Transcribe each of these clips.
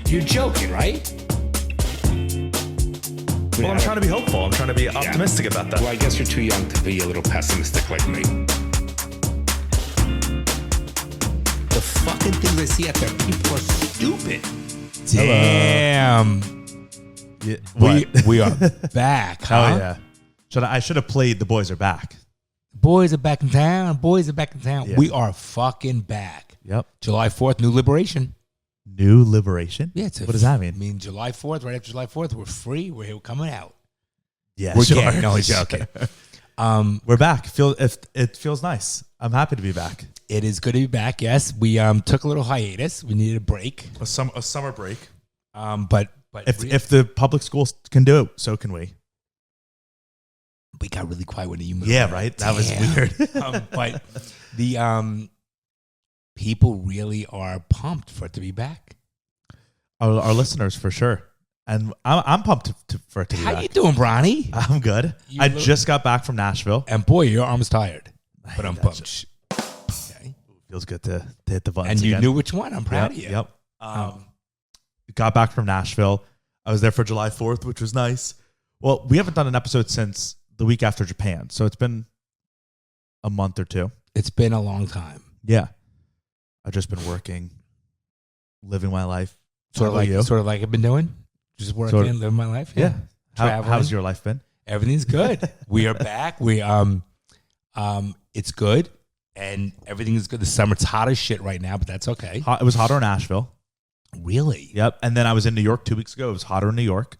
You're joking, right? Well, I'm trying to be hopeful. I'm trying to be optimistic about that. Well, I guess you're too young to be a little pessimistic like me. The fucking things I see out there, people are stupid. Damn. Yeah, We are back, huh? Oh, yeah. I should have played The Boys Are Back. Boys are back in town. Boys are back in town. Yeah. We are fucking back. Yep. July 4th, new liberation. New liberation? Yeah. What does that mean? I mean, July 4th, right after July 4th, we're free. We're here coming out. Yeah, We're sure. gay. No, it's okay. We're back. It feels nice. I'm happy to be back. It is good to be back, yes. We took a little hiatus. We needed a break. A summer break. But If the public schools can do it, so can we. we got really quiet when you moved. Yeah, right? That was weird. But the people really are pumped for it to be back. Our listeners, for sure. And I'm pumped for it to be How back. you doing, Bronny? I'm good. I just got back from Nashville. And boy, your arm's tired. But I'm That's pumped. Okay. Feels good to hit the buttons And you again. knew which one. I'm proud of you. Yep. Got back from Nashville. I was there for July 4th, which was nice. Well, we haven't done an episode since the week after Japan, so it's been a month or two. It's been a long time. Yeah. I've just been working, living my life. Sort How about you? of like I've been doing. Just working and living my life. Yeah. Traveling. How's your life been? Everything's good. We are back. We it's good. And everything is good. The summer's hot as shit right now, but that's okay. It was hotter in Nashville. Really? Yep. And then I was in New York 2 weeks ago. It was hotter in New York.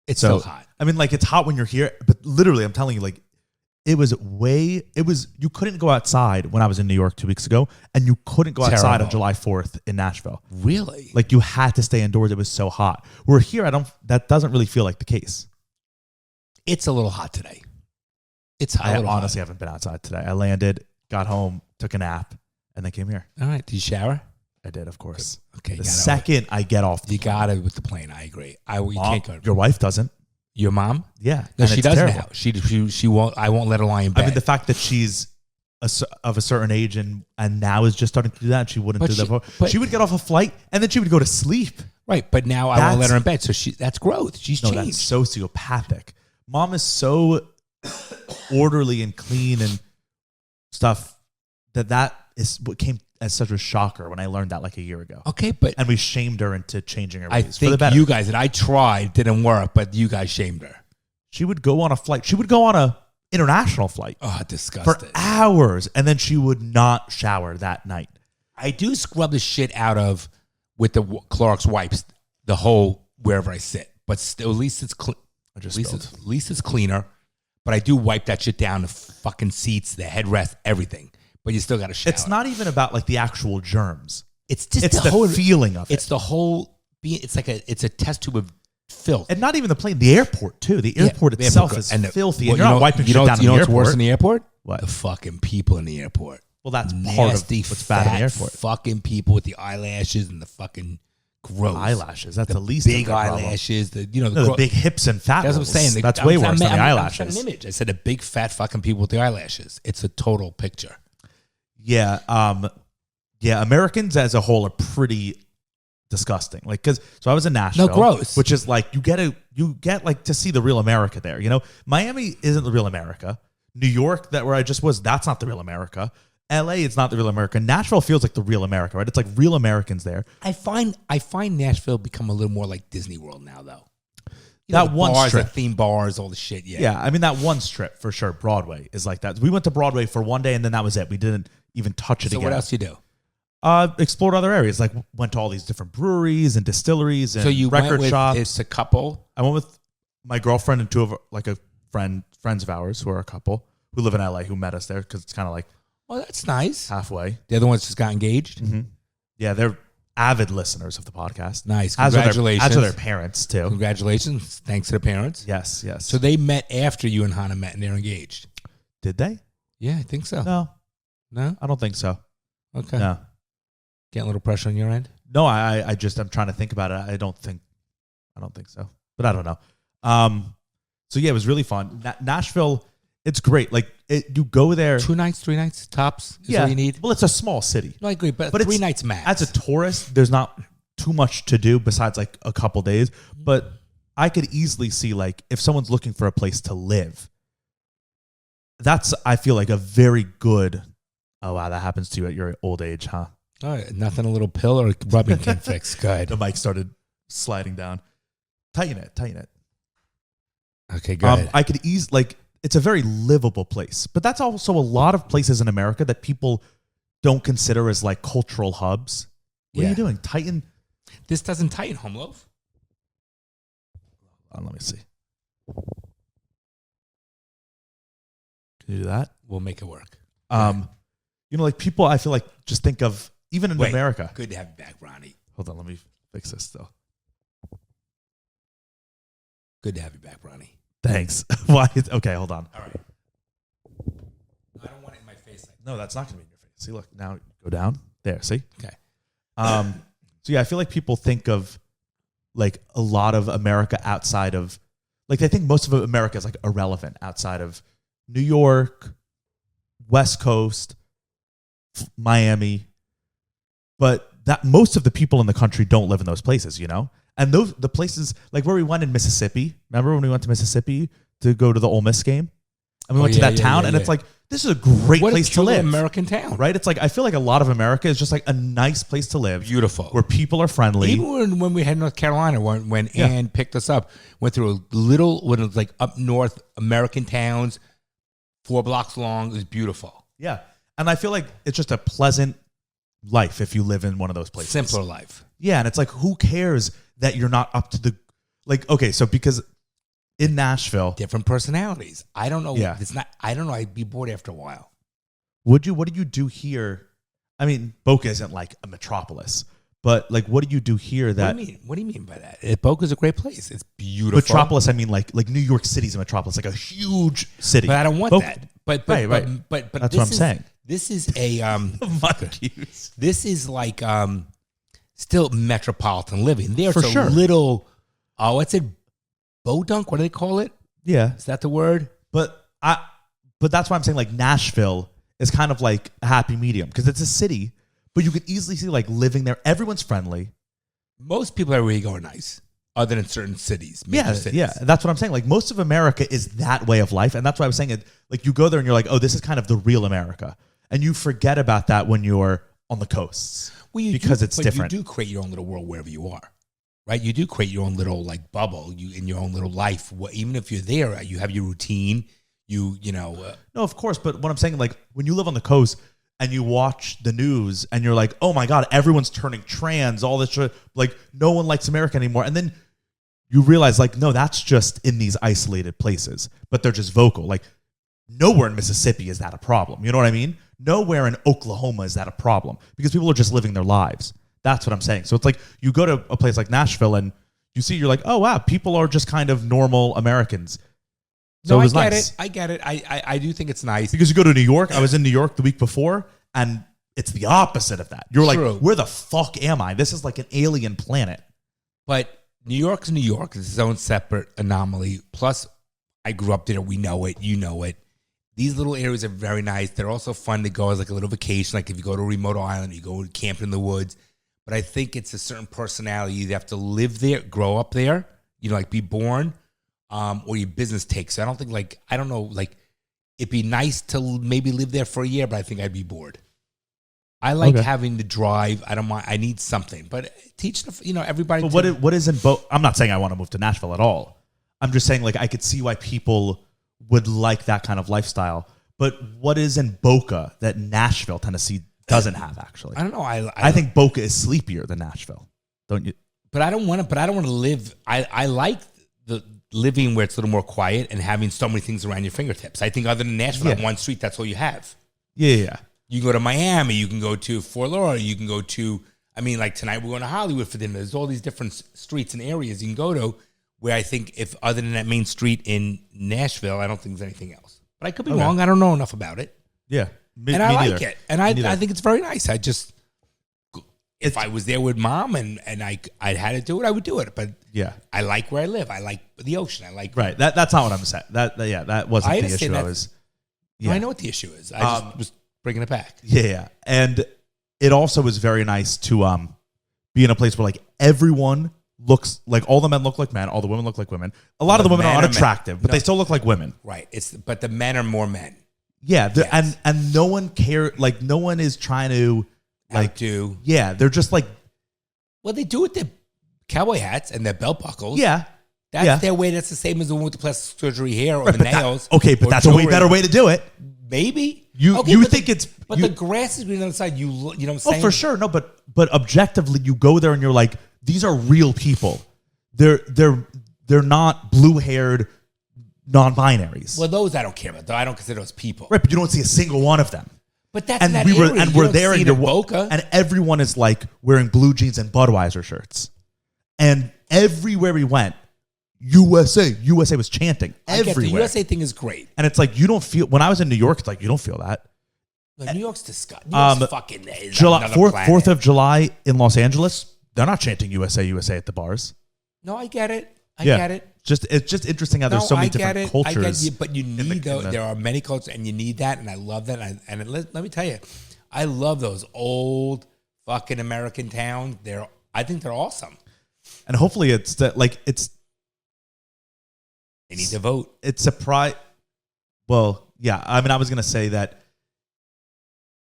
It's So, still hot. I mean, like, it's hot when you're here, but literally, I'm telling you, like, you couldn't go outside when I was in New York 2 weeks ago, and you couldn't go outside on July 4th in Nashville. Really? Like, you had to stay indoors. It was so hot. We're here. that doesn't really feel like the case. It's a little hot today. It's hot. I honestly haven't been outside today. I landed, got home, took a nap, and then came here. All right. Did you shower? I did, of course. Okay. The second I get off you got it with the plane. I agree. You can't go. Your wife doesn't. Your mom? Yeah. No, and she it's does terrible. now. She won't. I won't let her lie in bed. I mean, the fact that she's of a certain age and now is just starting to do that, and she wouldn't do that before. She would get off a flight and then she would go to sleep. Right, but now I won't let her in bed. So that's growth. She's changed. That's sociopathic. Mom is so orderly and clean and stuff that is what came as such a shocker when I learned that like a year ago. Okay, but and we shamed her into changing her ways. I for the think better. you guys, and I tried, didn't work, but you guys shamed her. She would go on a flight. She would go on a international flight. Oh, disgusting. For hours, and then she would not shower that night. I do scrub the shit out of with the Clorox wipes the whole wherever I sit, but still, at least it's clean. At least it's cleaner. But I do wipe that shit down, the fucking seats, the headrest, everything. But you still got to shower. It's not even about like the actual germs. It's just the whole feeling of it. It's the whole. It's a test tube of filth. And not even the plane, the airport too. The airport itself is filthy. And you're not wiping shit down in the airport. You know what's worse in the airport? What? The fucking people in the airport. Well, that's nasty, part of what's bad in the airport. Fucking people with the eyelashes and the fucking gross eyelashes. That's the least big of their problem. eyelashes. The big hips and fat. That's what I'm saying. That's way worse than the eyelashes. I'm an image. I said a big fat fucking people with the eyelashes. It's a total picture. Yeah. Americans as a whole are pretty disgusting. Like, so I was in Nashville. No, gross. Which is like you get like to see the real America there. You know, Miami isn't the real America. New York, where I just was, that's not the real America. LA, it's not the real America. Nashville feels like the real America, right? It's like real Americans there. I find Nashville become a little more like Disney World now, though. That one bars, strip, the theme bars, all the shit. Yeah. I mean that one strip for sure. Broadway is like that. We went to Broadway for one day and then that was it. We didn't even touch it again. So what else you do? Explored other areas. Like went to all these different breweries and distilleries and so you record went with, shops. It's a couple. I went with my girlfriend and two of friends of ours who are a couple who live in LA who met us there because it's kind of like. Oh, that's nice. Halfway. The other ones just got engaged? Mm-hmm. Yeah, they're avid listeners of the podcast. Nice. Congratulations. As are their parents, too. Congratulations. Thanks to the parents. Yes. So they met after you and Hannah met and they're engaged? Did they? Yeah, I think so. No? I don't think so. Okay. No. Getting a little pressure on your end? No, I'm trying to think about it. I don't think so. But I don't know. So yeah, it was really fun. Nashville, it's great. Like you go there 2 nights, 3 nights tops is all you need. Well, it's a small city. No, I agree, but 3 nights max. As a tourist, there's not too much to do besides like a couple days. But I could easily see like if someone's looking for a place to live, that's, I feel like, a very good. Oh wow, that happens to you at your old age, huh? All right, nothing a little pill or rubbing can fix. Good. The mic started sliding down. Tighten it. Okay, go ahead. I could like, it's a very livable place, but that's also a lot of places in America that people don't consider as like cultural hubs. What are you doing? Tighten. This doesn't tighten, Home Loaf. Let me see. Can you do that? We'll make it work. Like people, I feel like just think of, even in America. Good to have you back, Ronnie. Hold on, let me fix this still. Good to have you back, Ronnie. Thanks. Why? Okay, hold on. All right. I don't want it in my face. No, that's not going to be in your face. See, look, now go down. There, see? Okay. So yeah, I feel like people think of like a lot of America outside of, like they think most of America is like irrelevant outside of New York, West Coast, Miami, but that most of the people in the country don't live in those places, you know? And the places like where we went in Mississippi, remember when we went to Mississippi to go to the Ole Miss game? And we went to that town and it's like, this is a great place to live. American town. Right? It's like, I feel like a lot of America is just like a nice place to live. Beautiful. Where people are friendly. Even when we had North Carolina, when Ann picked us up, went through a little, when it was like up north, American towns, 4 blocks long. It was beautiful. Yeah. And I feel like it's just a pleasant life if you live in one of those places. Simpler life. Yeah. And it's like, who cares that you're not up to the, like, okay, so because in Nashville. Different personalities. I don't know. Yeah. It's not, I don't know. I'd be bored after a while. What do you do here? I mean, Boca isn't like a metropolis, but like, what do you do here that? What do you mean by that? Boca's a great place. It's beautiful. Metropolis, I mean like New York City's a metropolis, like a huge city. But I don't want Boca, that. But that's what I'm saying. This is a Monkeys. This is like still metropolitan living. There's For a sure. little what's it? Bodunk? What do they call it? Yeah. Is that the word? But that's why I'm saying like Nashville is kind of like a happy medium because it's a city, but you could easily see like living there. Everyone's friendly. Most people everywhere you go are nice, other than certain cities. Major cities. Yeah. That's what I'm saying. Like most of America is that way of life. And that's why I was saying it. Like you go there and you're like, oh, this is kind of the real America. And you forget about that when you're on the coasts because it's different. You do create your own little world wherever you are. Right, you do create your own little like bubble. In your own little life. Even if you're there, you have your routine. You know. No, of course. But what I'm saying, like when you live on the coast and you watch the news and you're like, oh my god, everyone's turning trans, all this shit. Like no one likes America anymore. And then you realize, like, no, that's just in these isolated places, but they're just vocal. Like nowhere in Mississippi is that a problem. You know what I mean? Nowhere in Oklahoma is that a problem because people are just living their lives. That's what I'm saying. So it's like you go to a place like Nashville and you see, you're like, oh, wow, people are just kind of normal Americans. So no, it was I get it. I do think it's nice. Because you go to New York. I was in New York the week before, and it's the opposite of that. You're True. like, where the fuck am I? This is like an alien planet. But New York's New York. It's its own separate anomaly. Plus, I grew up there. We know it. You know it. These little areas are very nice. They're also fun to go as like a little vacation. Like if you go to a remote island, you go camp in the woods. But I think it's a certain personality. You have to live there, grow up there, like be born, or your business takes. So I don't think I don't know, like it'd be nice to maybe live there for a year, but I think I'd be bored. I like having to drive. I don't mind. I need something, but teach everybody. But what is in Boca? I'm not saying I want to move to Nashville at all. I'm just saying like I could see why people would like that kind of lifestyle. But what is in Boca that Nashville, Tennessee doesn't have actually? I don't know. I think Boca is sleepier than Nashville, don't you? But I don't want to. But I don't want to live. I like the living where it's a little more quiet and having so many things around your fingertips. I think other than Nashville, on one street, that's all you have. Yeah. You can go to Miami. You can go to Fort Lauderdale. You can go to. I mean, like tonight we're going to Hollywood for dinner. There's all these different streets and areas you can go to. Where I think if other than that main street in Nashville, I don't think there's anything else. But I could be wrong. I don't know enough about it. Yeah. And I like it. And I think it's very nice. If I was there with mom and I had to do it, I would do it. But yeah, I like where I live. I like the ocean. I like right. That's not what I'm saying. That wasn't the issue. I know what the issue is. I just was bringing it back. Yeah, and it also was very nice to be in a place where like everyone looks like all the men look like men, all the women look like women. A lot of the women are unattractive, but they still look like women. Right. But the men are more men. Yeah, and no one like no one is trying to like do. Yeah, they're just like, well, they do with their cowboy hats and their belt buckles. Yeah. That's their way. That's the same as the one with the plastic surgery hair or the nails. But that's a way better way to do it. Maybe. You think it's... But the grass is green on the side. You know what I'm saying? Oh, for sure. No, but objectively, you go there and you're like, these are real people. They're not blue-haired non-binaries. Well, those I don't care about. Though I don't consider those people. Right, but you don't see a single one of them. But that's and we're there and and everyone is like wearing blue jeans and Budweiser shirts. And everywhere we went, USA was chanting everywhere. The USA thing is great. And it's like, you don't feel, when I was in New York, it's like, you don't feel that. New York's disgusting. New York's fucking July, 4th of July in Los Angeles, they're not chanting USA at the bars. No, I get it. I get it. It's just interesting how there's so many different cultures. I get you, but you need there are many cultures, and you need that, and I love that. And let me tell you, I love those old fucking American towns. I think they're awesome. And hopefully it's that, like, it's... They need to vote. It's surprise. Well, yeah. I mean, I was going to say that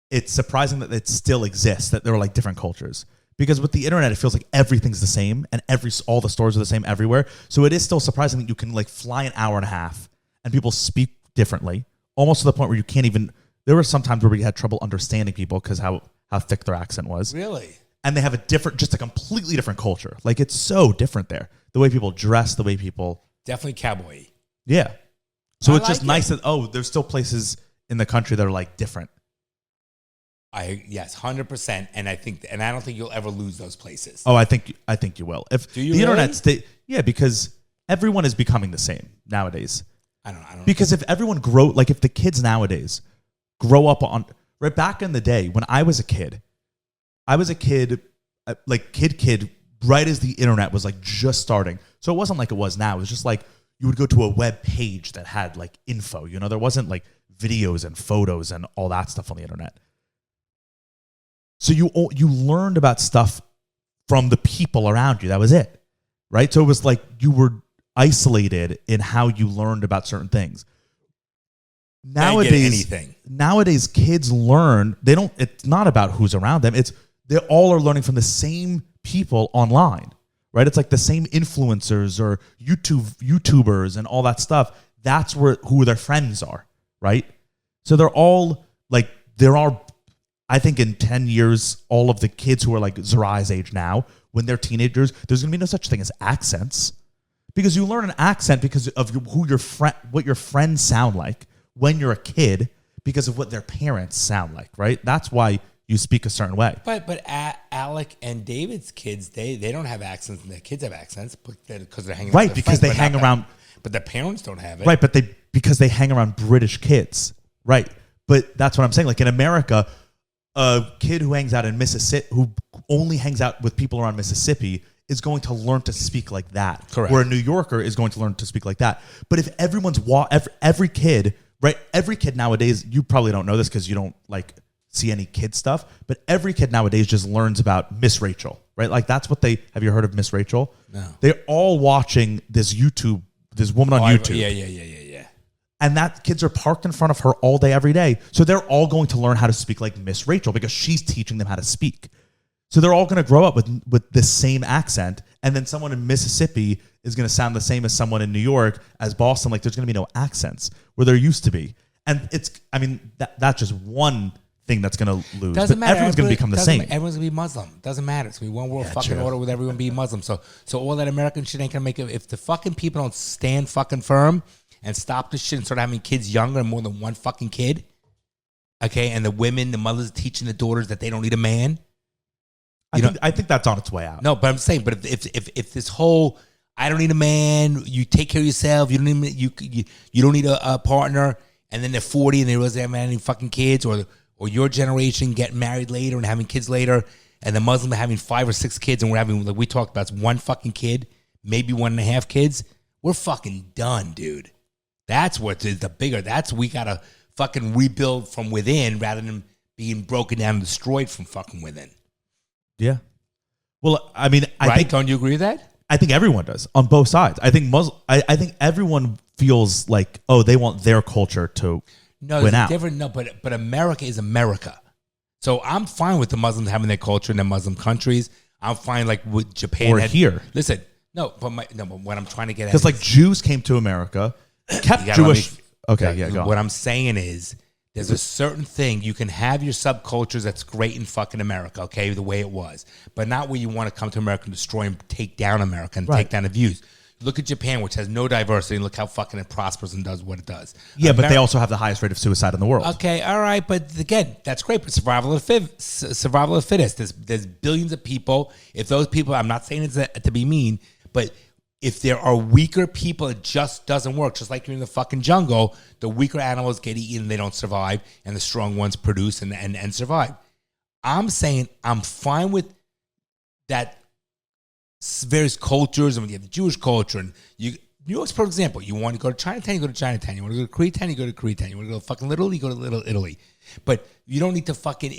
it's surprising that it still exists, that there are like different cultures. Because with the internet, it feels like everything's the same and all the stores are the same everywhere. So it is still surprising that you can like fly an hour and a half and people speak differently, almost to the point where you can't even... There were some times where we had trouble understanding people because how thick their accent was. Really? And they have just a completely different culture. Like, it's so different there. The way people dress, the way people... Definitely cowboy. Yeah. So it's just nice that, there's still places in the country that are like different. Yes, 100%. And I don't think you'll ever lose those places. Oh, I think you will. If Do you the really? internet because everyone is becoming the same nowadays. I don't Because if everyone if the kids nowadays grow up on, right back in the day when I was a kid, like kid, right as the internet was like just starting. So it wasn't like it was now. It was just like you would go to a web page that had like info. You know, there wasn't like videos and photos and all that stuff on the internet. So you learned about stuff from the people around you. That was it, right? So it was like you were isolated in how you learned about certain things. Nowadays, kids learn. It's not about who's around them. They all are learning from the same people online, right? It's like the same influencers or YouTubers and all that stuff. That's who their friends are, right? So they're all like, I think in 10 years, all of the kids who are like Zarai's age now, when they're teenagers, there's going to be no such thing as accents, because you learn an accent because of what your friends sound like when you're a kid, because of what their parents sound like, right? That's why you speak a certain way. But Alec and David's kids, they don't have accents, and their kids have accents because they're hanging around. Right, because they hang around. But their parents don't have it. Right, because they hang around British kids. Right. But that's what I'm saying. Like in America, a kid who hangs out in Mississippi, who only hangs out with people around Mississippi, is going to learn to speak like that. Correct. Where a New Yorker is going to learn to speak like that. But if every kid, right? Every kid nowadays, you probably don't know this because you don't like see any kid stuff, but every kid nowadays just learns about Miss Rachel, right? Like that's what have you heard of Miss Rachel? No. They're all watching this woman on YouTube. Yeah. And that kids are parked in front of her all day, every day. So they're all going to learn how to speak like Miss Rachel because she's teaching them how to speak. So they're all going to grow up with the same accent. And then someone in Mississippi is going to sound the same as someone in New York, as Boston. Like there's going to be no accents where there used to be. And that's just one thing that's going to lose. Doesn't matter. Everyone's going to become the same. Everyone's going to be Muslim. Doesn't matter. It's going to be one world fucking order with everyone being Muslim. So all that American shit ain't going to make it. If the fucking people don't stand fucking firm and stop this shit and start having kids younger and more than one fucking kid, okay, and the mothers teaching the daughters that they don't need a man. I think that's on its way out. No, but I'm saying, but if this whole I don't need a man, you take care of yourself, you don't need you don't need a partner, and then they're 40 and they realize they haven't had any fucking kids, or your generation getting married later and having kids later, and the Muslims are having 5 or 6 kids, and we're having, like we talked about, it's one fucking kid, maybe 1.5 kids. We're fucking done, dude. That's what is the bigger. We gotta fucking rebuild from within rather than being broken down and destroyed from fucking within. Yeah. Well, I mean, I think Don't you agree with that? I think everyone does on both sides. I think I think everyone feels like, oh, they want their culture to win out. Different. No, but America is America. So I'm fine with the Muslims having their culture in their Muslim countries. I'm fine like with Japan Or here. Listen, but what I'm trying to get at Because like Jews came to America, kept Jewish. Go What on. I'm saying is, there's a certain thing you can have your subcultures that's great in fucking America, okay, the way it was, but not where you want to come to America and destroy and take down America and take down the views. Look at Japan, which has no diversity, and look how fucking it prospers and does what it does. Yeah, but they also have the highest rate of suicide in the world. Okay, all right, but again, that's great. But survival of the fittest. There's billions of people. If those people, I'm not saying it's to be mean, but if there are weaker people, it just doesn't work. Just like you're in the fucking jungle, the weaker animals get eaten and they don't survive, and the strong ones produce and survive. I'm saying I'm fine with that. Various cultures, and when you have the Jewish culture, and New York's, for example, you want to go to Chinatown, you go to Chinatown. You want to go to Koreatown, you go to Koreatown. You want to go to fucking Little Italy, you go to Little Italy. But you don't need to fucking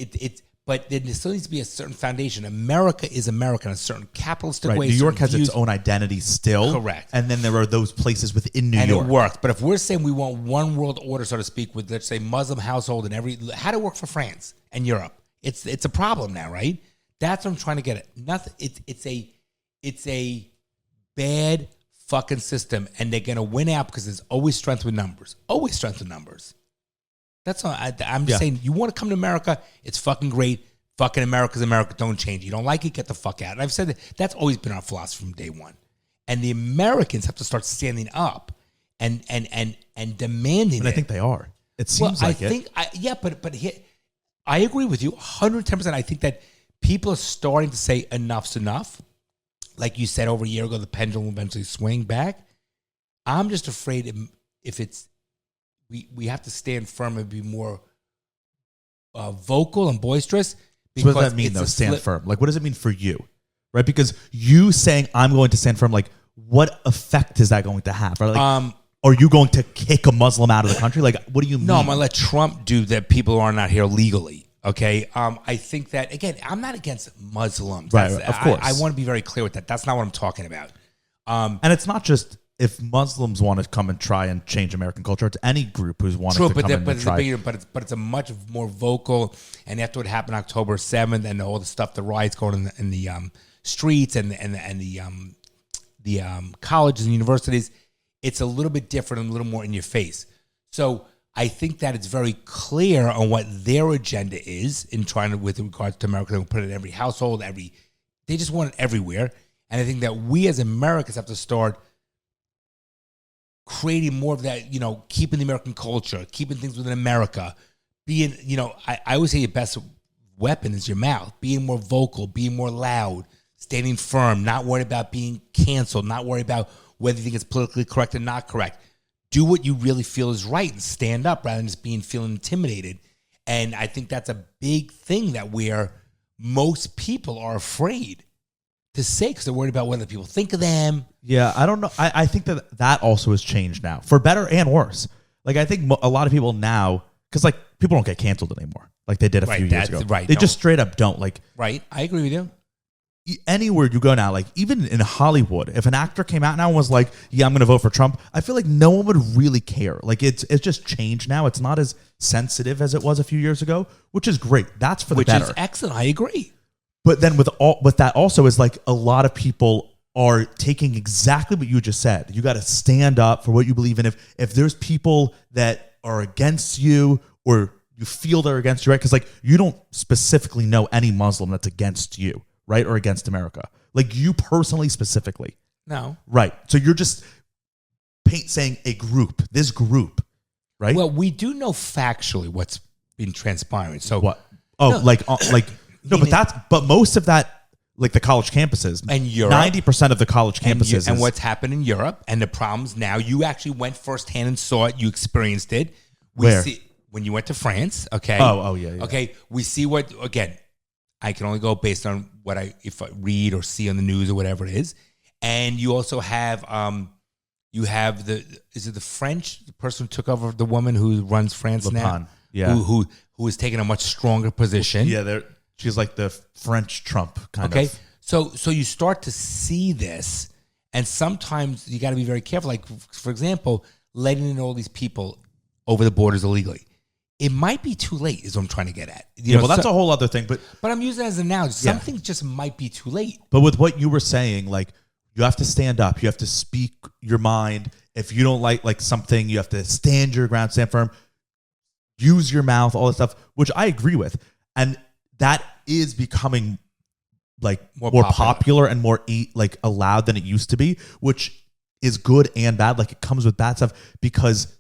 but there still needs to be a certain foundation. America is America in a certain capitalistic way. New York has its own identity still. Correct. And then there are those places within New York. And it works. But if we're saying we want one world order, so to speak, with, let's say, Muslim household and how'd it work for France and Europe? It's a problem now, right? That's what I'm trying to get at. Nothing. It's a bad fucking system, and they're going to win out because there's always strength with numbers. Always strength with numbers. That's all. I'm just saying, you want to come to America, it's fucking great. Fucking America's America. Don't change it. You don't like it, get the fuck out. And I've said that's always been our philosophy from day one. And the Americans have to start standing up and demanding it. And I think they are. It seems like it. But I agree with you 110%. I think that people are starting to say enough's enough. Like you said over a year ago, the pendulum will eventually swing back. I'm just afraid if it's we have to stand firm and be more vocal and boisterous. So what does that mean, though, stand firm? Like, what does it mean for you? Right? Because you saying, I'm going to stand firm, like, what effect is that going to have? Right? Like, are you going to kick a Muslim out of the country? Like, what do you mean? No, I'm going to let Trump do that. People are not here legally. Okay, I think that, again, I'm not against Muslims. Right, of course. I want to be very clear with that. That's not what I'm talking about. And it's not just if Muslims want to come and try and change American culture. It's any group who's wanting to come and try. But it's a much more vocal, and after what happened October 7th and all the stuff, the riots going in the streets and the colleges and universities, it's a little bit different and a little more in your face. So I think that it's very clear on what their agenda is in trying to, with regards to America, they put it in every household, they just want it everywhere. And I think that we as Americans have to start creating more of that, keeping the American culture, keeping things within America, being, I always say your best weapon is your mouth, being more vocal, being more loud, standing firm, not worried about being canceled, not worried about whether you think it's politically correct or not correct. Do what you really feel is right and stand up rather than just feeling intimidated. And I think that's a big thing that where most people are afraid to say because they're worried about what other people think of them. Yeah, I don't know. I think that also has changed now, for better and worse. Like, I think a lot of people now, because like people don't get canceled anymore, like they did a few years ago. Right, they just straight up don't. Like, right, I agree with you. Anywhere you go now, like even in Hollywood, if an actor came out now and was like, "Yeah, I'm going to vote for Trump," I feel like no one would really care. Like it's just changed now. It's not as sensitive as it was a few years ago, which is great. That's for the better. Which is excellent. I agree. But then with that also is like a lot of people are taking exactly what you just said. You got to stand up for what you believe in. If there's people that are against you or you feel they're against you, right? Because like you don't specifically know any Muslim that's against you, right? Or against America. Like you personally specifically. No. Right. So you're just saying this group, right? Well, we do know factually what's been transpiring. So what? Oh, no, but most of that, like the college campuses, and Europe, 90% of the college campuses, and what's happened in Europe, and the problems now. You actually went firsthand and saw it. You experienced it. Where? When you went to France. Okay. Oh yeah. Okay. We see what again. I can only go based on what if I read or see on the news or whatever it is. And you also have is it the French, the person who took over, the woman who runs France now? Yeah. Who is taking a much stronger position. Yeah, she's like the French Trump kind of. Okay. So you start to see this, and sometimes you got to be very careful. Like, for example, letting in all these people over the borders illegally. It might be too late, is what I'm trying to get at. Well, that's a whole other thing. But I'm using it as an analogy. Something just might be too late. But with what you were saying, like, you have to stand up. You have to speak your mind. If you don't like something, you have to stand your ground, stand firm. Use your mouth, all that stuff, which I agree with. And that is becoming like more popular and more like allowed than it used to be, which is good and bad. Like, it comes with bad stuff because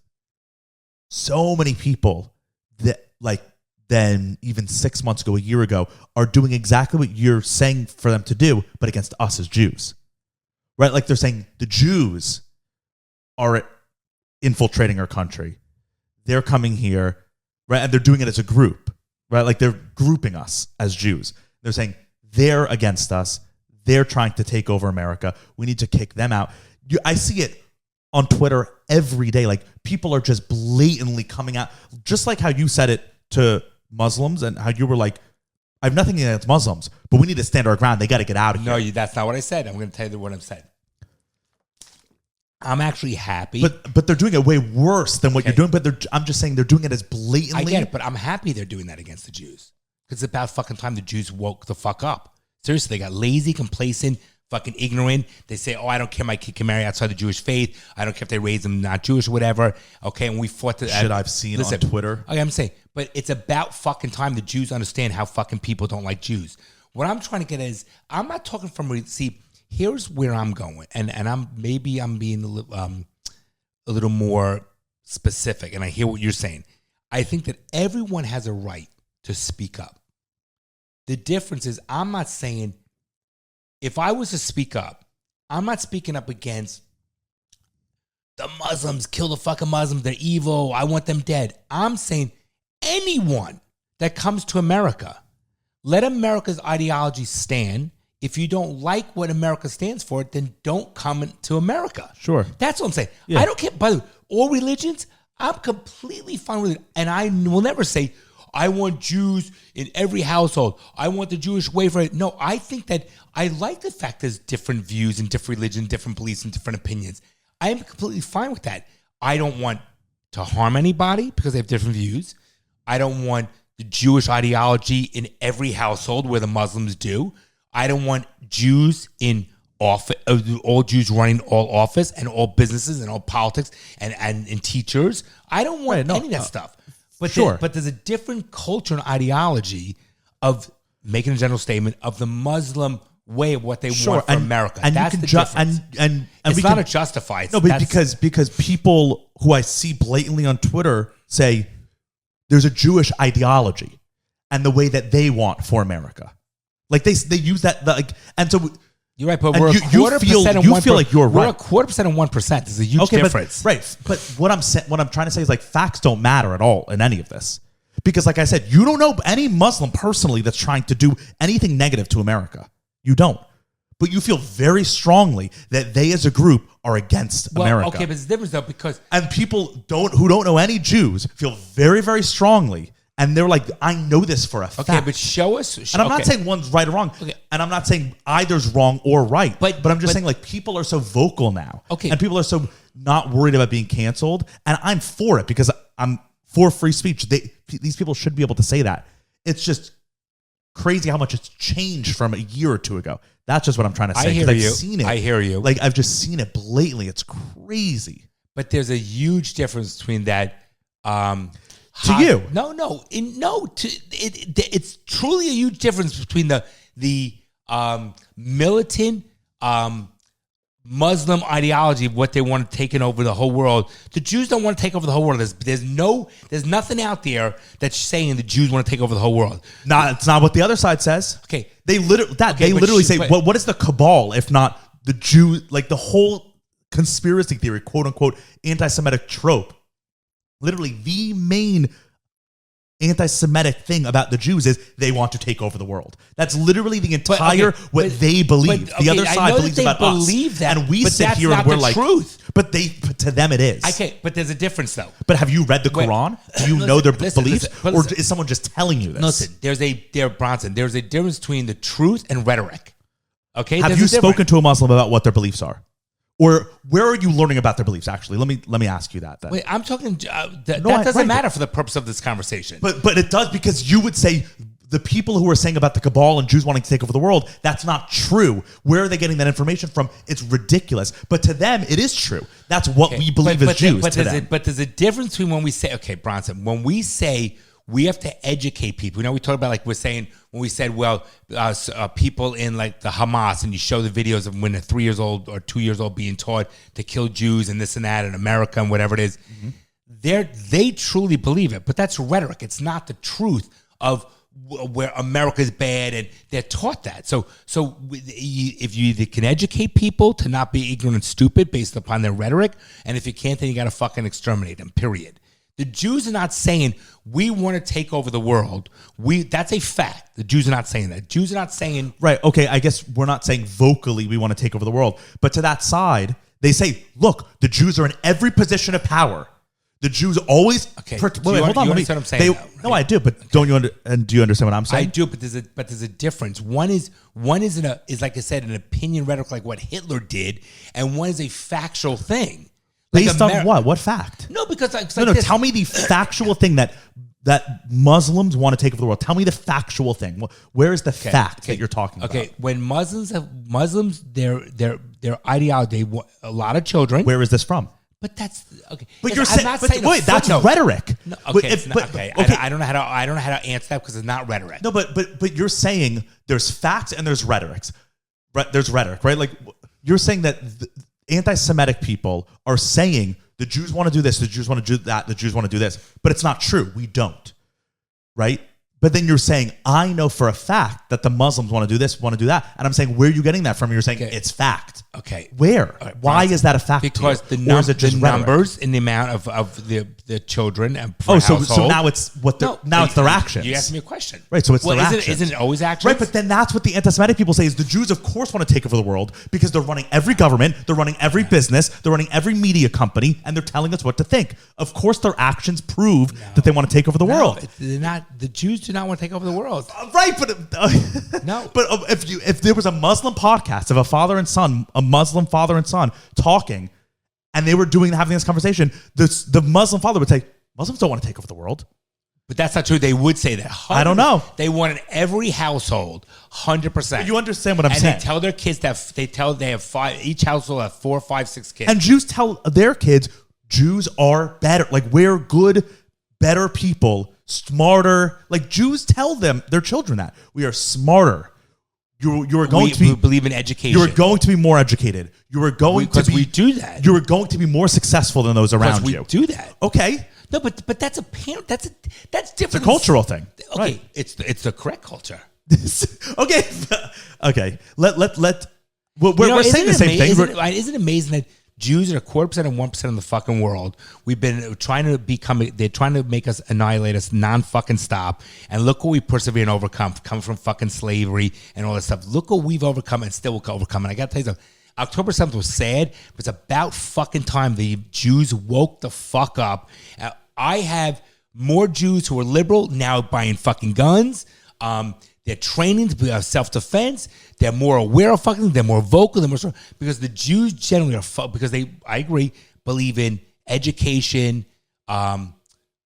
so many people that like then even 6 months ago, a year ago, are doing exactly what you're saying for them to do, but against us as Jews, right? Like, they're saying the Jews are infiltrating our country. They're coming here, right? And they're doing it as a group, right? Like, they're grouping us as Jews. They're saying they're against us. They're trying to take over America. We need to kick them out. I see it on Twitter every day. Like, people are just blatantly coming out, just like how you said it to Muslims and how you were like, I have nothing against Muslims, but we need to stand our ground. They got to get out of here. No, that's not what I said. I'm going to tell you what I've said. I'm actually happy. But they're doing it way worse than what you're doing. But I'm just saying they're doing it as blatantly. I get it, but I'm happy they're doing that against the Jews. Because it's about fucking time the Jews woke the fuck up. Seriously, they got lazy, complacent, fucking ignorant. They say, oh, I don't care, my kid can marry outside the Jewish faith. I don't care if they raise them not Jewish or whatever. Okay, and we fought to shit I've seen on Twitter. Okay, I'm saying, but it's about fucking time the Jews understand how fucking people don't like Jews. What I'm trying to get is, I'm not talking from, see, here's where I'm going, and I'm being a little more specific, and I hear what you're saying. I think that everyone has a right to speak up. The difference is, I'm not saying, if I was to speak up, I'm not speaking up against the Muslims, kill the fucking Muslims, they're evil, I want them dead. I'm saying anyone that comes to America, let America's ideology stand. If you don't like what America stands for, then don't come to America. Sure. That's what I'm saying. Yeah. I don't care. By the way, all religions, I'm completely fine with it. And I will never say, I want Jews in every household. I want the Jewish way for it. No, I think that I like the fact there's different views and different religions, different beliefs, and different opinions. I am completely fine with that. I don't want to harm anybody because they have different views. I don't want the Jewish ideology in every household where the Muslims do. I don't want Jews in office, all Jews running all office and all businesses and all politics and teachers. I don't want any of that stuff. But sure. But there's a different culture and ideology of making a general statement of the Muslim way of what they want for America. And that's you can the difference. And it's not a justify. No, but because people who I see blatantly on Twitter say there's a Jewish ideology and the way that they want for America. Like they use that like, and so you're right, but we're a quarter percent and 1%. You feel like you're right. We're a 1/4% and 1%. There's a huge difference. But what I'm trying to say is like facts don't matter at all in any of this. Because like I said, you don't know any Muslim personally that's trying to do anything negative to America. You don't. But you feel very strongly that they as a group are against America. Okay, but there's a difference though, because and people who don't know any Jews feel very, very strongly. And they're like, I know this for a fact. Okay, but show us. And I'm not saying one's right or wrong. Okay. And I'm not saying either's wrong or right. But I'm just saying, like, people are so vocal now. Okay. And people are so not worried about being canceled. And I'm for it because I'm for free speech. These people should be able to say that. It's just crazy how much it's changed from a year or two ago. That's just what I'm trying to say. I hear you. I've seen it. I hear you. Like, I've just seen it blatantly. It's crazy. But there's a huge difference between that. To you. It's truly a huge difference between the militant Muslim ideology of what they want to take over the whole world. The Jews don't want to take over the whole world. There's nothing out there that's saying the Jews want to take over the whole world. It's not what the other side says. Okay. They literally say, what is the cabal if not the Jew, like the whole conspiracy theory, quote unquote, anti-Semitic trope. Literally, the main anti-Semitic thing about the Jews is they want to take over the world. That's literally the entire what they believe. The other side believes about us. That, and we sit here and we're like, truth. But to them it is. Okay, but there's a difference though. But have you read the Quran? Do you know their beliefs? Or is someone just telling you this? Listen, there's a difference between the truth and rhetoric. Okay, have you spoken to a Muslim about what their beliefs are? Or where are you learning about their beliefs? Actually, let me ask you that. Then. Wait, I'm talking. That doesn't matter for the purpose of this conversation. But it does, because you would say the people who are saying about the cabal and Jews wanting to take over the world, that's not true. Where are they getting that information from? It's ridiculous. But to them, it is true. That's what we believe as Jews. But there's a difference between when we say, okay, Bronson, when we say we have to educate people. We talk about, like we're saying, when we said, well, people in like the Hamas, and you show the videos of when they're 3 years old or 2 years old being taught to kill Jews and this and that in America and whatever it is, they truly believe it. But that's rhetoric. It's not the truth of where America's bad, and they're taught that. So if you either can educate people to not be ignorant and stupid based upon their rhetoric, and if you can't, then you got to fucking exterminate them, period. The Jews are not saying we want to take over the world. That's a fact. The Jews are not saying that. Jews are not saying... Right, okay, I guess we're not saying vocally we want to take over the world. But to that side, they say, look, the Jews are in every position of power. The Jews always... Okay, hold on. You understand what I'm saying? No, I do, but don't you do you understand what I'm saying? I do, but there's a difference. One is like I said, an opinion rhetoric like what Hitler did, and one is a factual thing. Based on what? What fact? No, because tell me the factual thing that Muslims want to take over the world. Tell me the factual thing. Where is the fact that you're talking about? Okay, when Muslims their ideology, they want a lot of children. Where is this from? But that's okay. But you're saying, that's rhetoric. No, okay, I don't know how to answer that because it's not rhetoric. No, but you're saying there's facts and there's rhetoric. There's rhetoric, right? Like you're saying that anti-Semitic people are saying the Jews want to do this, the Jews want to do that, the Jews want to do this, but it's not true. We don't, right? But then you're saying, I know for a fact that the Muslims want to do this, want to do that. And I'm saying, where are you getting that from? You're saying it's fact. Okay. Where? Right, Why is that a fact? Because the numbers and the amount of the children and so now it's it's their actions. You asked me a question. Right, so it's their actions. Isn't it always actions? Right, but then that's what the anti-Semitic people say is the Jews, of course, want to take over the world because they're running every government, they're running every business, they're running every media company, and they're telling us what to think. Of course, their actions prove that they want to take over the world. They're not. The Jews do not want to take over the world. Right, but no. But if there was a Muslim podcast of a Muslim father and son talking, and they were having this conversation, the Muslim father would say, Muslims don't want to take over the world. But that's not true. They would say that. I don't know. They want in every household, 100%. You understand what I'm saying? And they tell their kids that they have five. Each household have 4, 5, 6 kids. And Jews tell their kids, Jews are better. Like we're good, better people, smarter. Like Jews tell their children that we are smarter. You are going to be believe in education. You are going to be more educated. You are going to be. We do that. You are going to be more successful than those around you. We do that. Okay. No, but that's a parent. That's different. It's a cultural thing. Okay, right. It's the correct culture. Okay. We're saying the same thing. Isn't it amazing that Jews are 0.25% and 1% of the fucking world? We've been trying to they're trying to make us annihilate us non-fucking stop. And look what we persevere and overcome, coming from fucking slavery and all that stuff. Look what we've overcome and still will overcome. And I got to tell you something. October 7th was sad, but it's about fucking time the Jews woke the fuck up. I have more Jews who are liberal now buying fucking guns. They're training to be self-defense. They're more aware of fucking. They're more vocal. They're more strong. Because the Jews generally are because I agree, believe in education,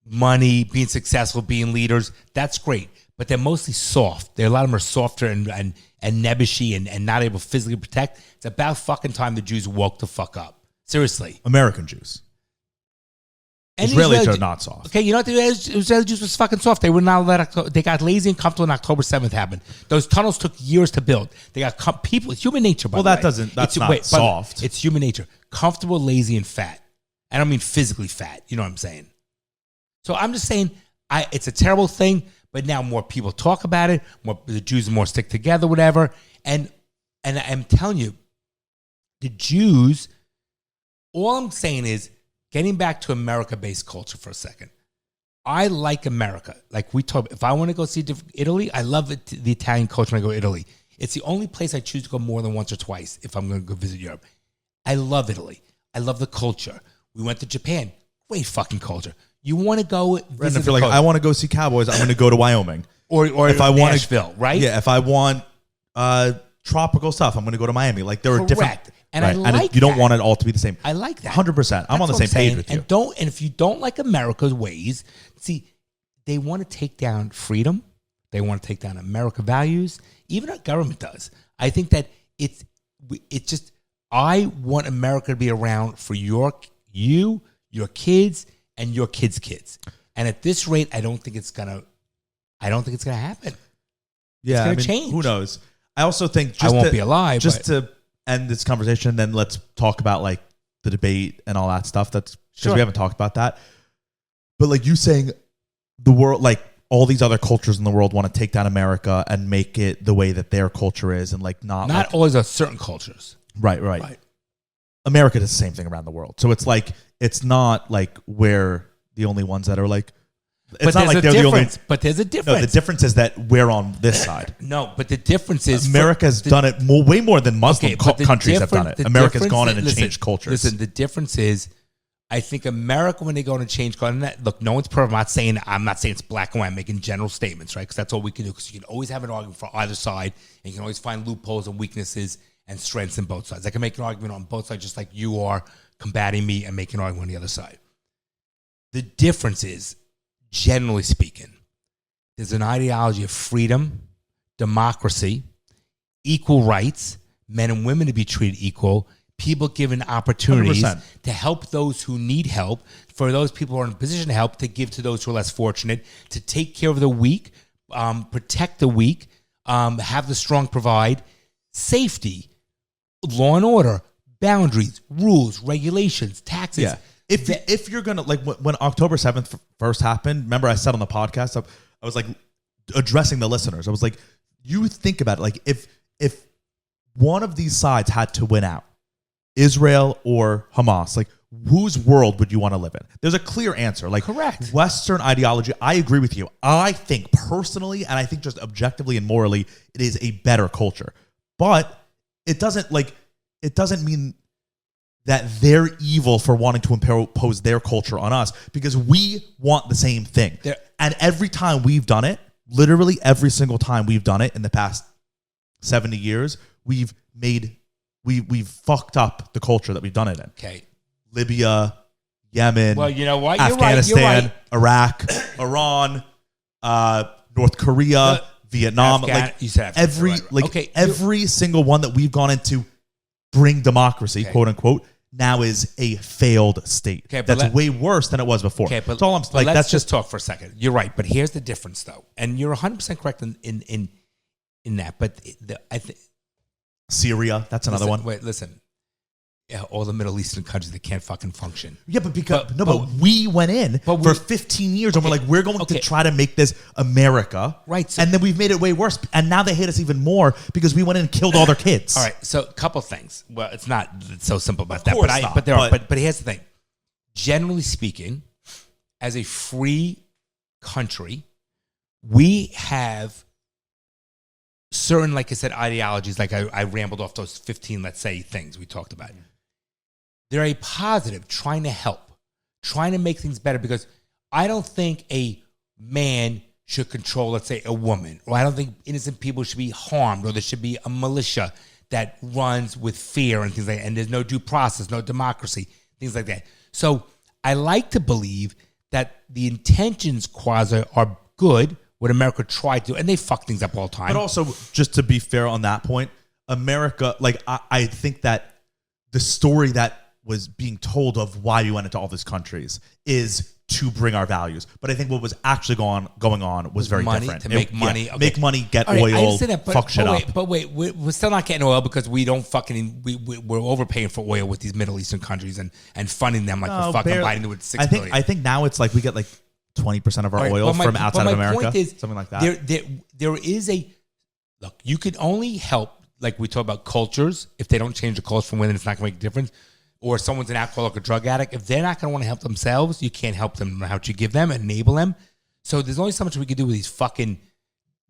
money, being successful, being leaders. That's great. But they're mostly soft. A lot of them are softer and nebbishy and not able to physically protect. It's about fucking time the Jews woke the fuck up. Seriously. American Jews. And Israeli Jews are not soft. Okay, you know what? The Israeli Jews was fucking soft. They were not let. They got lazy and comfortable when October 7th happened. Those tunnels took years to build. They got people. It's human nature. By the way. That's not soft. It's human nature. Comfortable, lazy, and fat. I don't mean physically fat. You know what I'm saying? So I'm just saying, it's a terrible thing. But now more people talk about it. The Jews more stick together, whatever. And I'm telling you, the Jews. All I'm saying is. Getting back to America-based culture for a second. I like America. Like we talk, if I want to go see Italy, I love the Italian culture when I go to Italy. It's the only place I choose to go more than once or twice if I'm going to go visit Europe. I love Italy. I love the culture. We went to Japan. Great fucking culture. You want to go visit if you're like, I want to go see Cowboys, I'm going to go to Wyoming. Or if I want Nashville, right? Yeah, if I want tropical stuff. I'm going to go to Miami. Like there are different. Correct. And I like and you don't that. want it all to be the same. I like that. 100%. I'm on the same page with you. And if you don't like America's ways, see, they want to take down freedom. They want to take down American values. Even our government does. I think that it's just, I want America to be around for your kids, and your kids' kids. And at this rate, I don't think it's gonna happen. Yeah, it's gonna change. Who knows? I also think I won't be alive. Just to end this conversation, then let's talk about like the debate and all that stuff. That's because we haven't talked about that. But like you saying, the world, like all these other cultures in the world, want to take down America and make it the way that their culture is, and like not like, always are certain cultures. Right. America does the same thing around the world, so it's like it's not like we're the only ones that are like. It's not like they're the only. But there's a difference. No, the difference is that we're on this side. No, but the difference is America's done it way more than Muslim countries have done it. America's gone in and changed cultures. Listen, the difference is, I think America, when they go in and change culture, look, no one's perfect. I'm not saying it's black and white. I'm making general statements, right? Because that's all we can do. Because you can always have an argument for either side, and you can always find loopholes and weaknesses and strengths in both sides. I can make an argument on both sides, just like you are combating me and making an argument on the other side. The difference is, generally speaking, there's an ideology of freedom, democracy, equal rights, men and women to be treated equal, people given opportunities 100%. to help those who need help, for those people who are in a position to help, to give to those who are less fortunate, to take care of the weak, protect the weak, have the strong provide, safety, law and order, boundaries, rules, regulations, taxes. Yeah. If you're gonna, like, when October 7th first happened, remember I said on the podcast, I was like addressing the listeners. I was like, you think about it, like if one of these sides had to win out, Israel or Hamas, like whose world would you want to live in? There's a clear answer. Like, correct. Western ideology, I agree with you. I think personally, and I think just objectively and morally, it is a better culture. But it doesn't mean that they're evil for wanting to impose their culture on us, because we want the same thing. And every time we've done it, literally every single time we've done it in the past 70 years, we've fucked up the culture that we've done it in. Okay. Libya, Yemen, well, you know what? Afghanistan, You're right. Iraq, Iran, North Korea, Vietnam. You said every single one that we've gone into bring democracy, quote unquote, now is a failed state. Okay, that's way worse than it was before. Okay, but, let's just talk for a second. You're right, but here's the difference, though, and you're 100% correct in that. But I think Syria, that's another one. Wait, listen. Yeah, all the Middle Eastern countries that can't fucking function. Yeah, but we went in for 15 years and we're like, we're going to try to make this America. Right. And then we've made it way worse. And now they hate us even more because we went in and killed all their kids. All right. So a couple things. Well, it's not so simple about that. But here's the thing. Generally speaking, as a free country, we have certain, like I said, ideologies. Like I rambled off those 15, let's say, things we talked about. They're a positive, trying to help, trying to make things better, because I don't think a man should control, let's say, a woman, or I don't think innocent people should be harmed, or there should be a militia that runs with fear and things like that, and there's no due process, no democracy, things like that. So I like to believe that the intentions, quasi, are good, what America tried to do, and they fuck things up all the time. But also, just to be fair on that point, America, like, I think that the story that was being told of why we went into all these countries is to bring our values. But I think what was actually going on was very different. To make money. Yeah, make money, get oil, fuck shit up. But wait, we're still not getting oil because we don't fucking, we're overpaying for oil with these Middle Eastern countries and funding them like we're fucking biting into it $6 billion. I think now it's like we get like 20% of our oil from outside of America. Something like that. There is look, you can only help, like we talk about cultures. If they don't change the culture from within, it's not going to make a difference. Or someone's an alcoholic or drug addict, if they're not going to want to help themselves, you can't help them how you give them, enable them. So there's only so much we can do with these fucking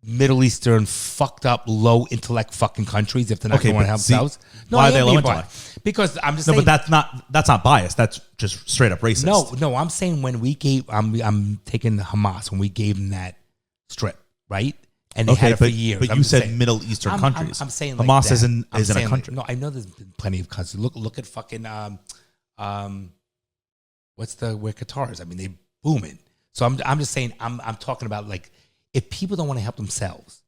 Middle Eastern, fucked up, low intellect fucking countries if they're not going to want to help themselves. No, why are they low intellect? Because I'm just saying. No, but that's not biased. That's just straight up racist. No, I'm saying when we gave, I'm taking the Hamas, when we gave them that strip, right? and they had it for years. But I'm you just said saying, Middle Eastern countries. I'm saying like Hamas that. isn't I'm a saying country. no, I know there's been plenty of countries. Look at fucking what's where Qatar is? I mean, they booming. So I'm just saying I'm talking about like if people don't want to help themselves,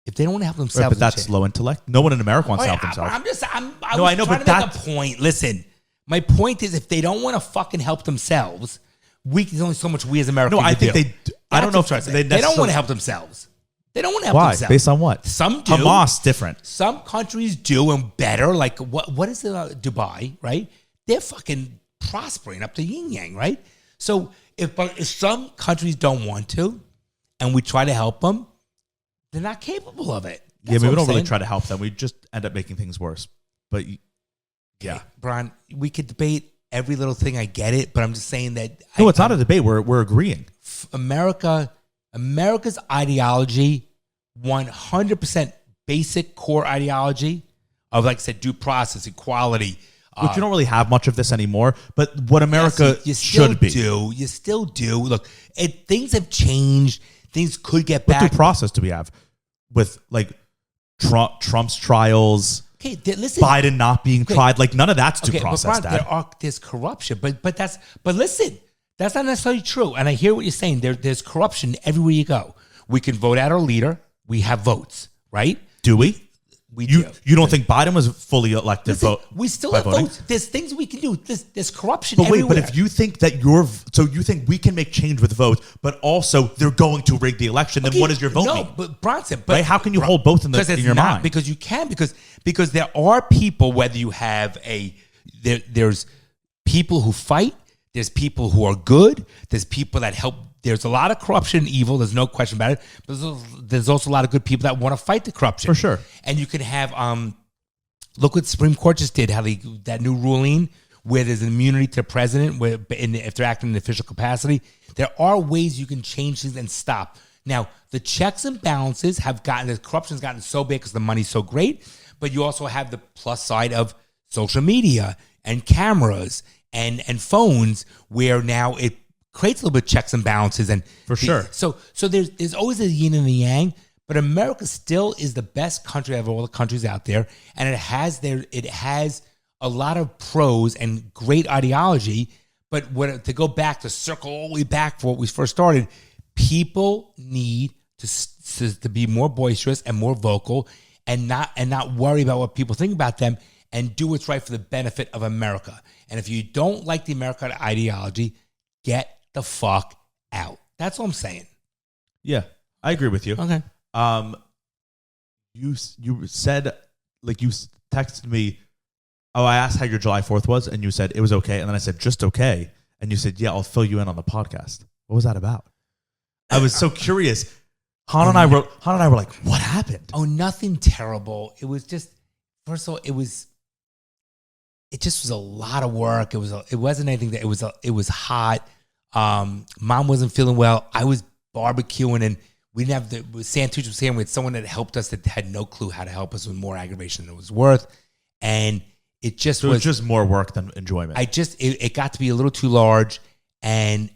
if they don't want to help themselves, Right, but that's low intellect. No one in America wants to help themselves. I know, but that's make a point. Listen, my point is if they don't want to fucking help themselves, there's only so much we as Americans. No, I think they. I don't know if they don't want to help themselves. They don't want to help Why? themselves. Based on what? Some do. Hamas different. Some countries do and better. Like what is it? Dubai, right? They're fucking prospering up to yin yang, right? So if some countries don't want to, and we try to help them, they're not capable of it. That's we don't really try to help them. We just end up making things worse. But yeah, Bron, we could debate every little thing. I get it, but I'm just saying that. No, it's not a debate. We're agreeing. America's ideology, 100% basic core ideology of, like I said, due process, equality. Which you don't really have much of this anymore, but what America should be. You still do. Look, things have changed. Things could get back. What due process do we have with like Trump's trials? Okay, listen. Biden not being tried, like none of that's due process. But Brian, there's corruption, but listen, that's not necessarily true. And I hear what you're saying. There's corruption everywhere you go. We can vote out our leader. We have votes, right? Do we? We do. You don't think Biden was fully elected? We still have votes. There's things we can do. There's corruption but everywhere. But if you think that you think we can make change with votes, but also they're going to rig the election, then what does your vote mean? But Bronson, right? How can you hold both in your mind? Because you can, because there are people, whether you have there's people who fight, there's people who are good, there's people that help. There's a lot of corruption and evil. There's no question about it. But there's also a lot of good people that want to fight the corruption. For sure. And you can have, look what the Supreme Court just did, how that new ruling where there's an immunity to the president if they're acting in official capacity. There are ways you can change things and stop. Now, the checks and balances the corruption's gotten so big because the money's so great, but you also have the plus side of social media and cameras and phones where now it creates a little bit of checks and balances, and for sure. So there's always a yin and the yang, but America still is the best country out of all the countries out there, and it has a lot of pros and great ideology. But to go back to circle all the way back for what we first started, people need to be more boisterous and more vocal, and not worry about what people think about them, and do what's right for the benefit of America. And if you don't like the American ideology, get the fuck out. That's all I'm saying. Yeah, I agree with you. Okay. You said, like, you texted me, I asked how your July 4th was, and you said it was okay, and then I said just okay, and you said, yeah, I'll fill you in on the podcast. What was that about? I was so curious. Han and I were like, what happened? Oh, nothing terrible. It was just, first of all, it just was a lot of work. It wasn't anything that it was hot. Mom wasn't feeling well. I was barbecuing, and we didn't have Santucci was here. We had someone that helped us that had no clue how to help us with more aggravation than it was worth. And it just was just more work than enjoyment. It got to be a little too large, and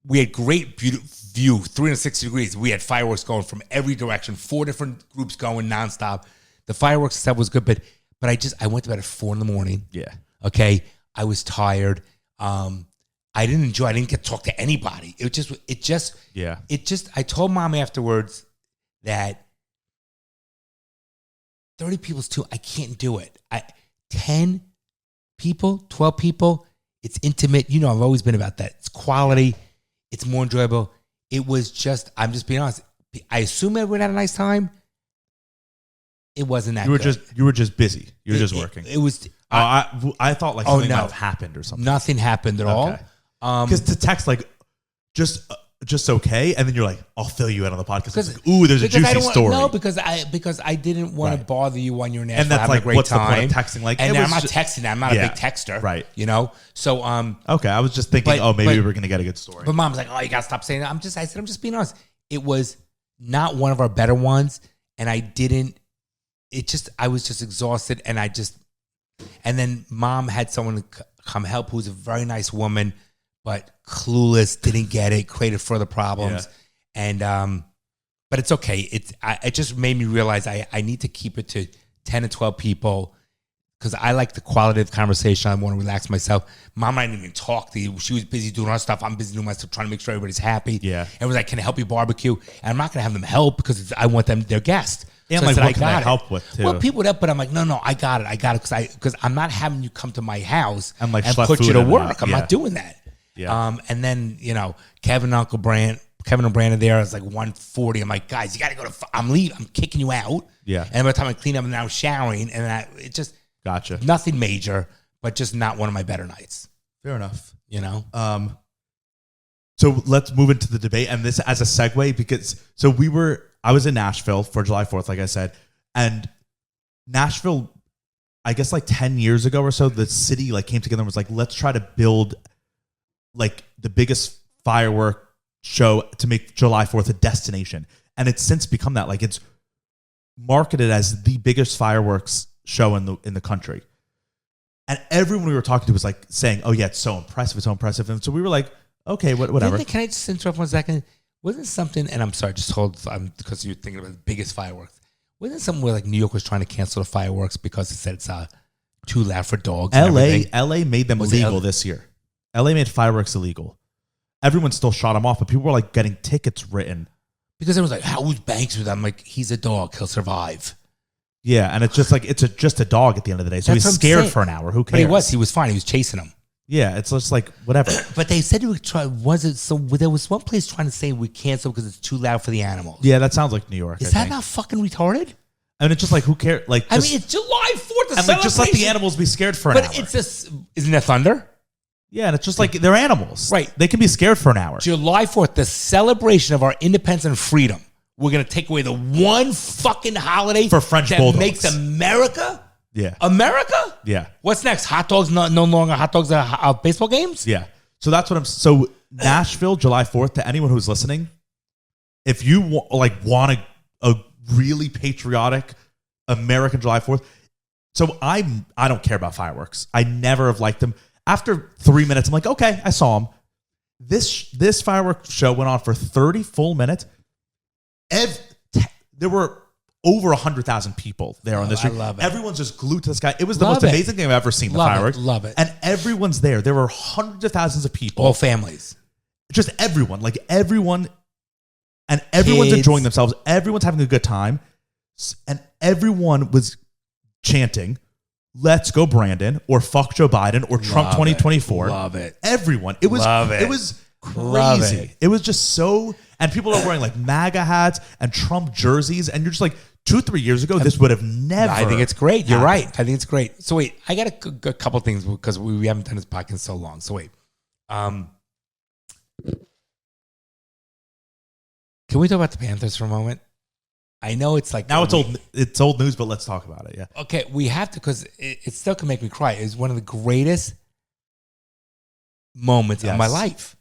we had great view, 360 degrees. We had fireworks going from every direction, 4 different groups going nonstop. The fireworks stuff was good, but I went to bed at 4 a.m. Yeah. Okay. I was tired. I didn't enjoy. I didn't get to talk to anybody. I told Mom afterwards that 30 people is too. I can't do it. 10 people, 12 people. It's intimate. You know, I've always been about that. It's quality. It's more enjoyable. It was just. I'm just being honest. I assume everyone had a nice time. It wasn't that. You were just busy. You were just working. It was. I thought like something might have happened or something. Nothing happened at all. Because to text like just okay, and then you're like, I'll fill you in on the podcast. It's like, ooh, there's a juicy story. No, because I didn't want to bother you when you're in Nashville. And that's having like, a great what's time. The point of texting? Like, and I'm not texting. I'm not a big texter, right? You know. So okay, I was just thinking, maybe we're gonna get a good story. But Mom's like, oh, you gotta stop saying that. I said, I'm just being honest. It was not one of our better ones, and I didn't. I was just exhausted, and and then Mom had someone come help who's a very nice woman, but clueless, didn't get it, created further problems. Yeah. And but it's okay. It just made me realize I need to keep it to 10 to 12 people because I like the qualitative conversation. I want to relax myself. Mom didn't even talk to you. She was busy doing her stuff. I'm busy doing my stuff, trying to make sure everybody's happy. Yeah. Everyone's like, can I help you barbecue? And I'm not going to have them help because I want them, their guest. And so like, I said, what can I help with, too? Well, people that, but I'm like, no, I got it. Because I'm not having you come to my house And, like, and schlep put you food to in work. and- I'm yeah. not doing that. Yeah. And then, Kevin and Brandon there, it's like 1:40. I'm like, guys, you got to go to, I'm leaving. I'm kicking you out. Yeah. And by the time I clean up and now showering, and it just, Gotcha. nothing major, but just not one of my better nights. Fair enough. So let's move into the debate, and this as a segue because I was in Nashville for July 4th, like I said, and Nashville, I guess like 10 years ago or so, the city like came together and was like, let's try to build like the biggest firework show to make July 4th a destination, and it's since become that. Like it's marketed as the biggest fireworks show in the country, and everyone we were talking to was like saying, "Oh yeah, it's so impressive," and so we were like, "Okay, whatever." Can I just interrupt 1 second? Wasn't something, and I'm sorry, just hold, because you're thinking about the biggest fireworks. Wasn't something where like New York was trying to cancel the fireworks because it said it's too loud for dogs? LA made them illegal this year. LA made fireworks illegal. Everyone still shot them off, but people were like getting tickets written. Because everyone's like, "How's Banks with that?" I'm like, he's a dog. He'll survive. Yeah, and it's just like just a dog at the end of the day. So That's he's what I'm scared saying. for an hour. Who cares? But he was fine. He was chasing him. Yeah, it's just like whatever. But they said he would try. Was it so? There was one place trying to say we cancel because it's too loud for the animals. Yeah, that sounds like New York. Is I that think. not fucking retarded? I mean, it's just like who cares? Like, I mean, it's July 4th. and like just let the animals be scared for an hour. But it's just, isn't that thunder? Yeah, and it's just like they're animals, Right. They can be scared for an hour. July 4th, the celebration of our independence and freedom. We're gonna take away the one fucking holiday For French that bulldogs. makes America. Yeah, America. yeah, What's next? Hot dogs? No longer hot dogs at baseball games. yeah. So that's what I'm. So Nashville, July 4th. To anyone who's listening, if you want a really patriotic American July 4th, so I don't care about fireworks. I never have liked them. After 3 minutes, I'm like, okay, I saw them. This fireworks show went on for 30 full minutes. There were over 100,000 people there on this street. I love it. Everyone's just glued to the sky. It was the Love most it. amazing thing I've ever seen. The Love it, fireworks, love it. and everyone's there. There were hundreds of thousands of people. All families. Just everyone, like everyone, and everyone's Kids. enjoying themselves. Everyone's having a good time, and everyone was chanting, "Let's go, Brandon," or "Fuck Joe Biden," or "Trump Love it. 2024." Love it. Everyone. It was. Love it. It was Love crazy. it. It was just so. And people are wearing like MAGA hats and Trump jerseys, and you're just like, 2-3 years ago, this would have never. I think it's great. You're happened. right. I think it's great. So wait, I got a couple things because we haven't done this podcast in so long. So wait, can we talk about the Panthers for a moment? I know it's like Now it's old news, but let's talk about it. Yeah. Okay, we have to because it still can make me cry. It's one of the greatest moments of my life.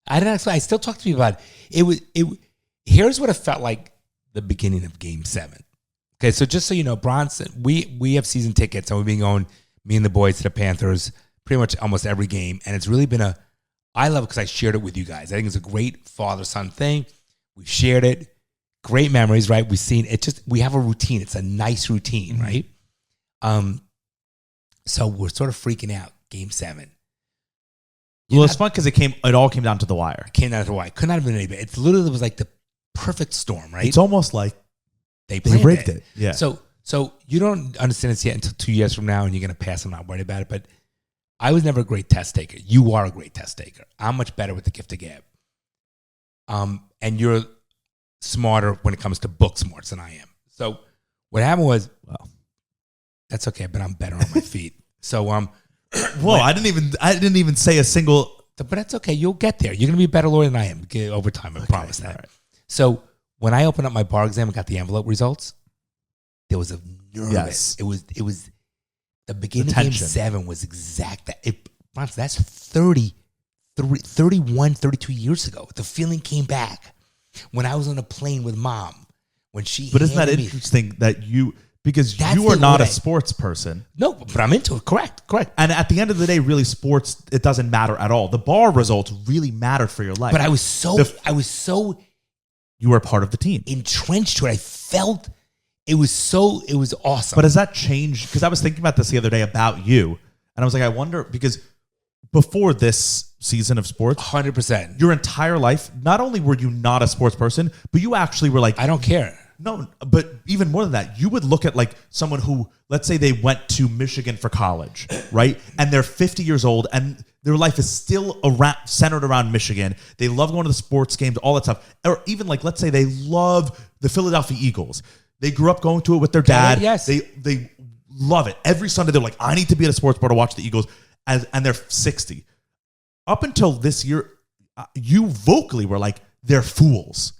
I still talk to people about it. Here's what it felt like the beginning of Game 7. Okay, so just so you know, Bronson, we have season tickets, and we've been going, me and the boys, to the Panthers pretty much almost every game, and it's really been I love it because I shared it with you guys. I think it's a great father-son thing. We shared it. Great memories, right? We've seen it. We have a routine. It's a nice routine, right? So we're sort of freaking out. Game 7. Well, it's fun because it all came down to the wire. Came out of Hawaii. Could not have been any better. It literally was like the perfect storm, right? It's almost like they rigged it. Yeah. So you don't understand this yet until 2 years from now, and you're going to pass. I'm not worried about it. But I was never a great test taker. You are a great test taker. I'm much better with the gift of gab. And you're smarter when it comes to book smarts than I am. So what happened was, well, that's okay, but I'm better on my feet. So whoa, I didn't even say a single. But that's okay. You'll get there. You're going to be a better lawyer than I am over time. I promise that. Right. So when I opened up my bar exam and got the envelope results, there was a nervous. Yes. It was the beginning of Game 7 was exact. That's 31, 32 years ago. The feeling came back when I was on a plane with Mom. When she But isn't that handed me- interesting that because That's you are the not a way. sports person. No, but I'm into it. Correct. And at the end of the day, really, sports, it doesn't matter at all. The bar results really mattered for your life. But I was so you were a part of the team. Entrenched to it. I felt it was awesome. But has that changed? Because I was thinking about this the other day about you, and I was like, I wonder, because before this season of sports, 100%. your entire life, not only were you not a sports person, but you actually were like, I don't care. No, but even more than that, you would look at like someone who, let's say they went to Michigan for college, right? And they're 50 years old and their life is still centered around Michigan. They love going to the sports games, all that stuff. Or even like, let's say they love the Philadelphia Eagles. They grew up going to it with their dad. Yes. They love it. Every Sunday, they're like, I need to be at a sports bar to watch the Eagles. And they're 60. Up until this year, you vocally were like, they're fools.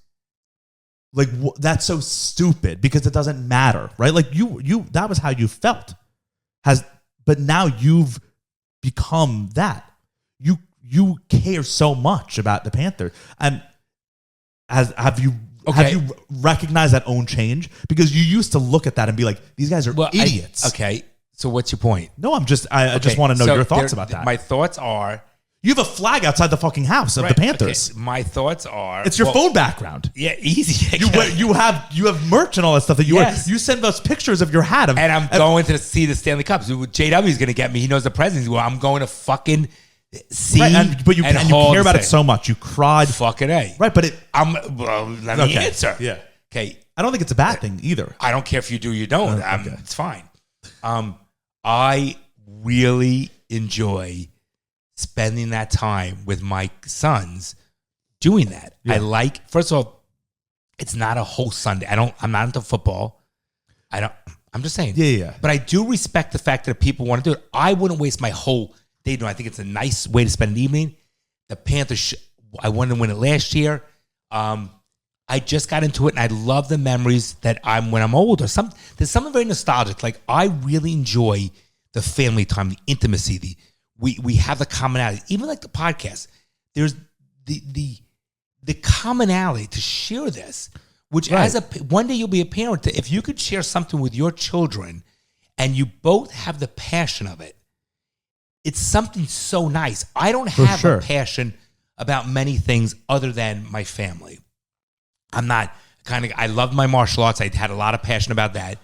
Like, that's so stupid because it doesn't matter, right? Like you that was how you felt. But now you've become that. You care so much about the Panthers. And have you recognized that own change? Because you used to look at that and be like, these guys are idiots. Okay. So what's your point? No, I just want to know your thoughts about that. My thoughts are, you have a flag outside the fucking house of the Panthers. Okay. My thoughts are, it's your phone background. Yeah, easy. You have merch and all that stuff that you wear. You send us pictures of your hat. And I'm going to see the Stanley Cups. JW is going to get me. He knows the presidents. Well, I'm going to fucking see. Right, but you care about it so much. You cried. Fucking A. Right, but let me answer. Yeah. Okay. I don't think it's a bad thing either. I don't care if you do or you don't. It's fine. I really enjoy spending that time with my sons doing that. Yeah. I like, first of all, it's not a whole Sunday. I'm not into football. I'm just saying. Yeah. But I do respect the fact that people want to do it. I wouldn't waste my whole day doing it. I think it's a nice way to spend an evening. The Panthers, I wanted to win it last year. I just got into it and I love the memories that when I'm older. There's something very nostalgic. Like I really enjoy the family time, the intimacy, we have the commonality. Even like the podcast, there's the commonality to share this, which right. One day you'll be a parent. If you could share something with your children and you both have the passion of it, it's something so nice. I don't have a passion about many things other than my family. I'm not I love my martial arts. I had a lot of passion about that,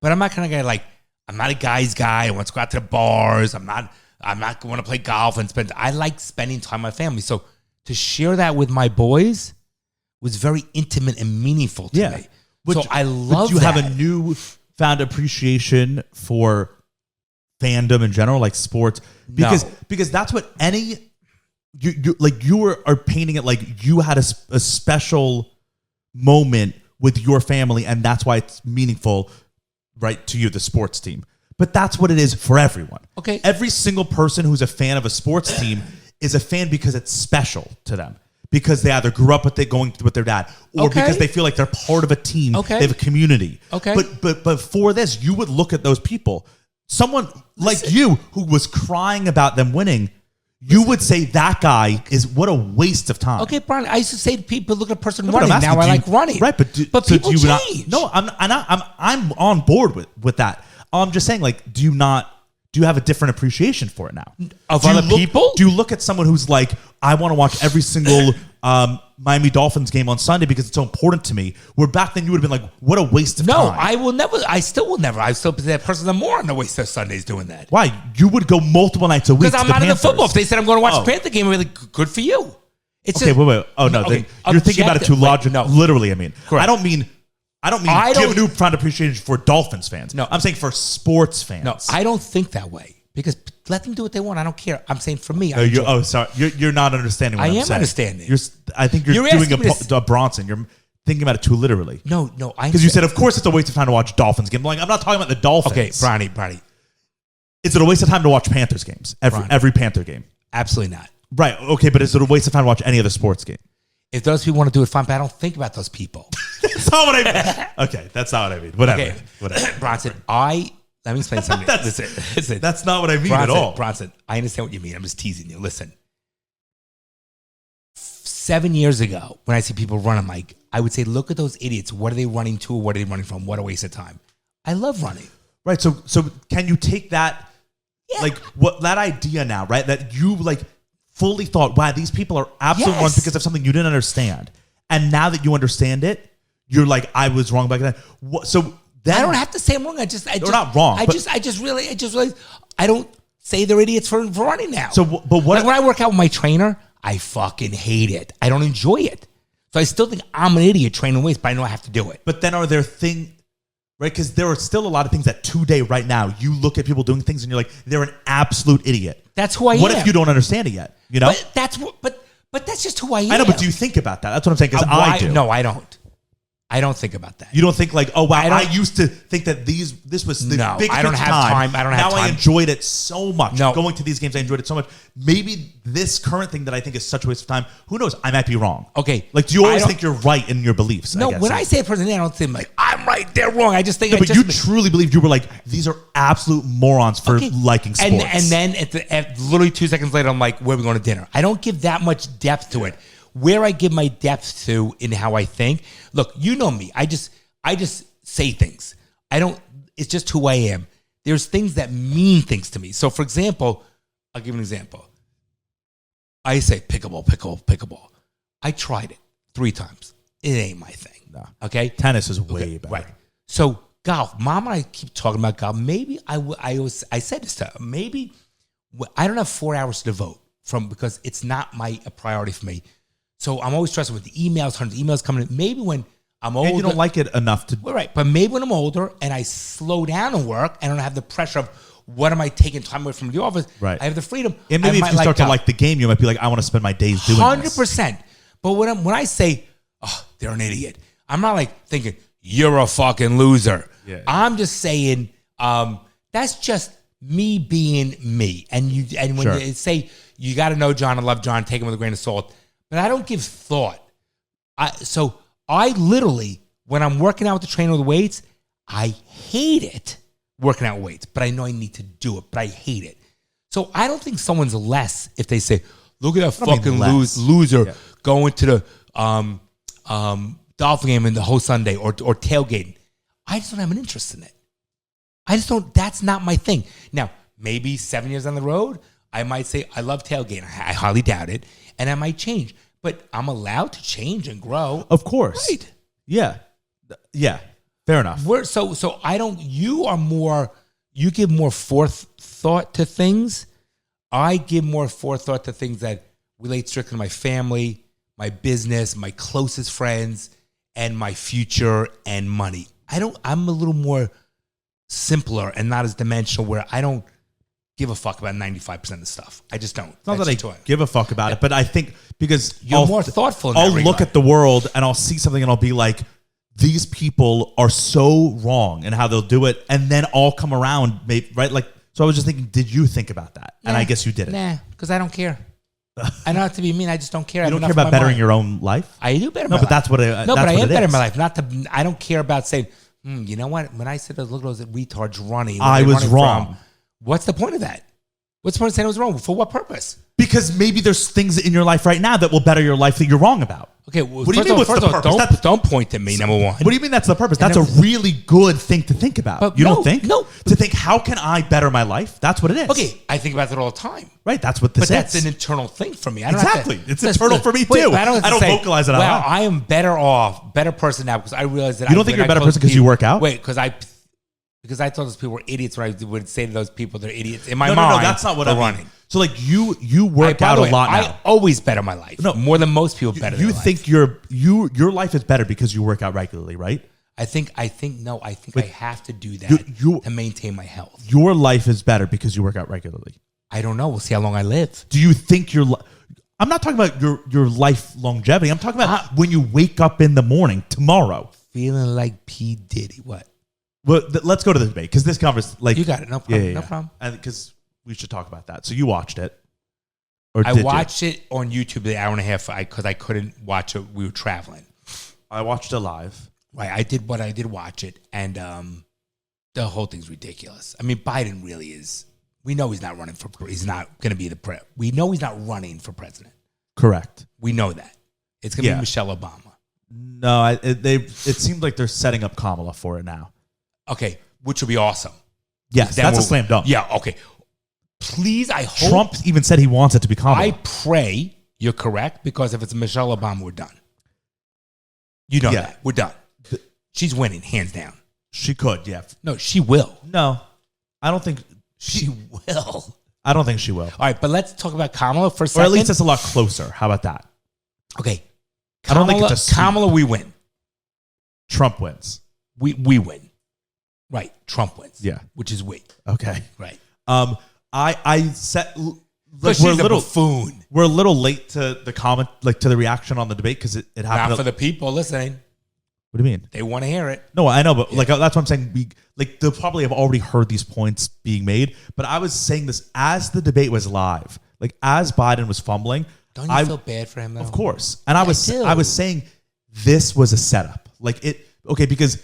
but I'm not kind of guy like, I'm not a guy's guy. I want to go out to the bars. I'm not going to play golf and I like spending time with my family. So to share that with my boys was very intimate and meaningful to me. So I love that. You have a newfound appreciation for fandom in general, like sports, because that's what you are painting it like you had a special moment with your family, and that's why it's meaningful, right, to you, the sports team. But that's what it is for everyone. Okay. Every single person who's a fan of a sports team is a fan because it's special to them. Because they either grew up with it going with their dad, or because they feel like they're part of a team. They have a community. But for this, you would look at those people. Someone like you who was crying about them winning, you would say that guy is what a waste of time. Okay, Brian. I used to say to people, look at a person running. Now I like running. Right, but people change. I'm on board with that. I'm just saying, like, do you have a different appreciation for it now? Of other people? Do you look at someone who's like, I want to watch every single Miami Dolphins game on Sunday because it's so important to me? Where back then you would have been like, what a waste of time. No, I will never. I still will never. I still be that person more on the waste of Sundays doing that. Why? You would go multiple nights a week. Because I'm not into football. If they said I'm going to watch the Panther game, I'm really good for you. It's wait. Oh no, you're thinking about it too logically. No. Literally, I mean, correct. I don't mean do you have a newfound appreciation for Dolphins fans? No, I'm saying for sports fans. No, I don't think that way. Because let them do what they want. I don't care. I'm saying for me. Sorry. You're not understanding what I'm saying. I am understanding. I think you're doing a Bronson. You're thinking about it too literally. No. Because you said, of course, it's a waste of time to watch Dolphins games. I'm not talking about the Dolphins. Okay, Bronny. Is it a waste of time to watch Panthers games? Every Panther game? Absolutely not. Right. Okay, but is it a waste of time to watch any other sports game? If those people want to do it, fine. But I don't think about those people. That's not what I mean. Okay, that's not what I mean. Whatever. Bronson, let me explain something. Listen, that's not what I mean at all. Bronson, I understand what you mean. I'm just teasing you. Listen. 7 years ago, when I see people run, I'm like, I would say, look at those idiots. What are they running to? What are they running from? What a waste of time. I love running. Right. So can you take that, that idea now, right? That you fully thought, wow, these people are absolute ones because of something you didn't understand. And now that you understand it, you're like, I was wrong back then. So then I don't have to say I'm wrong. You're not wrong. I just realized I don't say they're idiots for running now. So, but what? Like when I work out with my trainer, I fucking hate it. I don't enjoy it. So I still think I'm an idiot training weights, but I know I have to do it. But then are there things, right? Because there are still a lot of things that today, right now, you look at people doing things and you're like, they're an absolute idiot. That's who I am. What if you don't understand it yet? You know? But that's just who I am. I know, but do you think about that? That's what I'm saying, because I do. No, I don't. I don't think about that. You don't think like, oh wow, I used to think that this was the biggest I don't have time. I don't have time. Now I enjoyed it so much. No. Going to these games, I enjoyed it so much. Maybe this current thing that I think is such a waste of time, who knows? I might be wrong. Okay. Like, do you always think you're right in your beliefs? No, when I say a person, I don't think like, I'm right, they're wrong. I just think but you truly believed you were like, these are absolute morons for liking sports. And then at literally 2 seconds later, I'm like, where are we going to dinner? I don't give that much depth to it. Where I give my depth to in how I think, look, you know me. I just say things. I don't. It's just who I am. There's things that mean things to me. So, for example, I'll give an example. I say pickleball. I tried it 3 times. It ain't my thing. No. Okay, tennis is way better. Right. So golf. Mom and I keep talking about golf. Maybe I said this to her. Maybe I don't have 4 hours to devote because it's not a priority for me. So I'm always stressing with the emails, hundreds of emails coming in. Maybe when I'm older. And you don't like it enough to. Well, right. But maybe when I'm older and I slow down and work and I don't have the pressure of what am I taking time away from the office, right. I have the freedom. And maybe if you start to like the game, you might be like, I want to spend my days doing 100%. But when I say, oh, they're an idiot, I'm not like thinking, you're a fucking loser. Yeah. I'm just saying, that's just me being me. And when they say, you got to know Jon and love Jon, take him with a grain of salt. But I don't give thought. So I literally, when I'm working out with the trainer with the weights, I hate it working out with weights, but I know I need to do it, but I hate it. So I don't think someone's less if they say, look at that fucking loser going to the Dolphin game in the whole Sunday or tailgating. I just don't have an interest in it. I just don't, that's not my thing. Now, maybe 7 years down the road, I might say, I love tailgating. I highly doubt it. And I might change. But I'm allowed to change and grow. Of course. Right. Yeah. Yeah. Fair enough. So I don't, you give more forethought to things. I give more forethought to things that relate strictly to my family, my business, my closest friends, and my future and money. I'm a little more simpler and not as dimensional where I don't give a fuck about 95% of the stuff. I just don't. Not that I give a fuck about it, but I think because you're more thoughtful in I'll that look at the world and I'll see something and I'll be like, these people are so wrong in how they'll do it. And then I'll come around, right? Like, so I was just thinking, did you think about that? And I guess you didn't. Nah, because I don't care. I don't have to be mean. I just don't care. You don't care about bettering your own life? I do better my life. But that's what I No, but I am bettering my life. I don't care about saying, you know what? When I said, look at those retards running. I was wrong. What's the point of that? What's the point of saying I was wrong? For what purpose? Because maybe there's things in your life right now that will better your life that you're wrong about. Okay, well, what do you mean? What's the purpose? Don't point to me. Number one. What do you mean that's the purpose? That's a really good thing to think about. But you don't think? No. To think, how can I better my life? That's what it is. Okay, I think about that all the time. Right. That's what this is. But that's an internal thing for me. I don't exactly. Have to, it's internal for me too. I don't vocalize it out loud. I am better person now because I realize that. You don't think you're a better person because you work out? Wait, because I thought those people were idiots. When I would say to those people, they're idiots. In my mind, no, that's not what I'm running. So like you work out a lot now. I always better my life. No, more than most people better. You think your life is better because you work out regularly, right? I think I have to do that to maintain my health. Your life is better because you work out regularly. I don't know. We'll see how long I live. Do you think I'm not talking about your life longevity. I'm talking about when you wake up in the morning tomorrow. Feeling like P. Diddy. What? Well, let's go to the debate because this conversation, like, you got it. No problem. No problem. Because we should talk about that. So you watched it, I watched it on YouTube the hour and a half because I couldn't watch it. We were traveling. I watched it live. Right, I did watch it, and the whole thing's ridiculous. I mean, Biden really is. We know he's not running for. He's not going to be the president. We know he's not running for president. Correct. We know that. It's going to be Michelle Obama. No, it seems like they're setting up Kamala for it now. Okay, which would be awesome. Yes, that's a slam dunk. Yeah, okay. Please, I hope. Trump even said he wants it to be Kamala. I pray you're correct because if it's Michelle Obama, we're done. You know Yeah. that. We're done. She's winning, hands down. She could, yeah. No, she will. No, I don't think She will. I don't think she will. All right, but let's talk about Kamala for a Or second. at least it's a lot closer. How about that? Okay. I don't think it's a sweep. Kamala, we win. Trump wins. We win. Right. Trump wins. Yeah. Which is we. Okay. Right. I said But she's a buffoon. We're a little late to the comment, like to the reaction on the debate because it happened. Not for the people listening. What do you mean? They want to hear it. No, I know, but like that's what I'm saying. They'll probably have already heard these points being made. But I was saying this as the debate was live, like as Biden was fumbling. Don't you feel bad for him though? Of course, and I was saying this was a setup. Like it, okay, because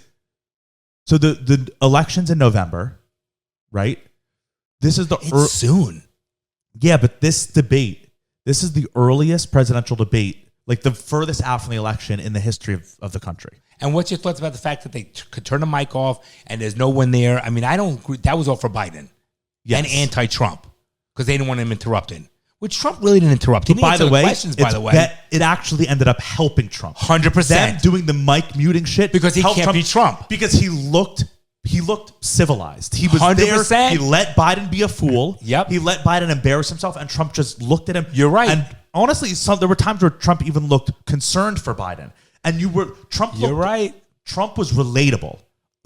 so the elections in November, right? This is soon. Yeah, but this is the earliest presidential debate, like the furthest out from the election in the history of the country. And what's your thoughts about the fact that they could turn the mic off and there's no one there? I mean, I don't agree. That was all for Biden and anti-Trump because they didn't want him interrupting. Which Trump really didn't interrupt. He didn't answer the questions, by the way. It actually ended up helping Trump. 100%. Them doing the mic muting shit. Because he can't be Trump. Because he looked civilized. He was 100%. there. He let Biden be a fool. Yep. He let Biden embarrass himself, and Trump just looked at him. You're right. And honestly, there were times where Trump even looked concerned for Biden. And You're right. Trump was relatable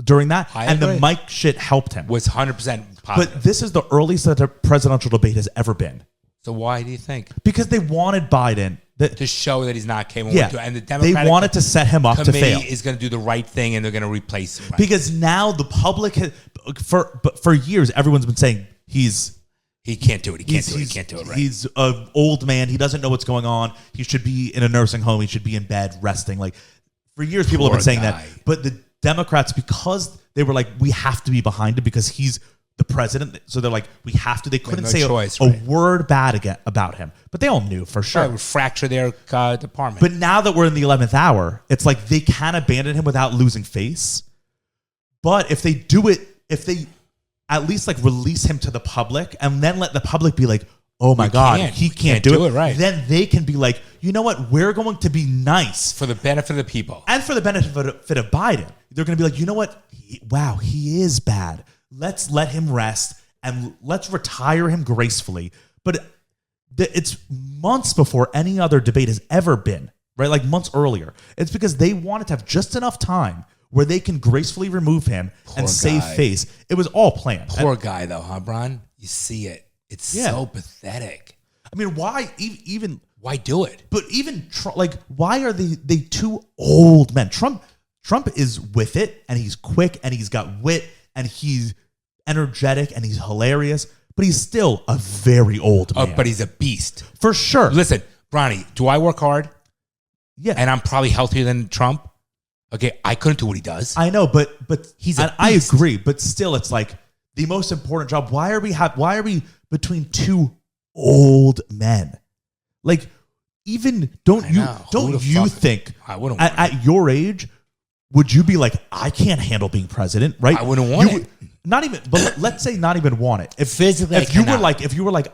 during that. I and agree. the mic shit helped him. Was 100% positive. But this is the earliest that a presidential debate has ever been. So why do you think? Because they wanted Biden To show that he's not capable. yeah, And the Democratic they wanted to set him up to committee fail. is going to do the right thing and they're going to replace him. Right? Because now the public has, for years, everyone's been saying he can't do it. He can't do it right. He's an old man. He doesn't know what's going on. He should be in a nursing home. He should be in bed resting. Like for years, people have been saying that. But the Democrats, because they were like, we have to be behind him because he's the president. So they're like, we have to. They couldn't say a word bad about him. But they all knew for sure. It would fracture their department. But now that we're in the 11th hour, it's like they can abandon him without losing face. But if they do it, if they at least like release him to the public and then let the public be like, oh my God, he can't do it right. Then they can be like, you know what? We're going to be nice. For the benefit of the people. And for the benefit of Biden. They're going to be like, you know what? Wow, he is bad. Let's let him rest and let's retire him gracefully. But it's months before any other debate has ever been, right? Like months earlier. It's because they wanted to have just enough time where they can gracefully remove him and save face. It was all planned. Poor guy, though, huh, Bron? You see it. It's so pathetic. I mean, why even? Why do it? But even like, why are they two old men? Trump is with it, and he's quick, and he's got wit, and he's energetic, and he's hilarious. But he's still a very old man. But he's a beast for sure. Listen, Bronny, do I work hard? Yeah, and I'm probably healthier than Trump. Okay, I couldn't do what he does. I know, but he's a beast. I agree, but still, it's like the most important job. Why are we between two old men? Like, even don't you think I wouldn't at your age would you be like, I can't handle being president, right? I wouldn't want it. Not even, but let's say not even want it. If physically, if you were like,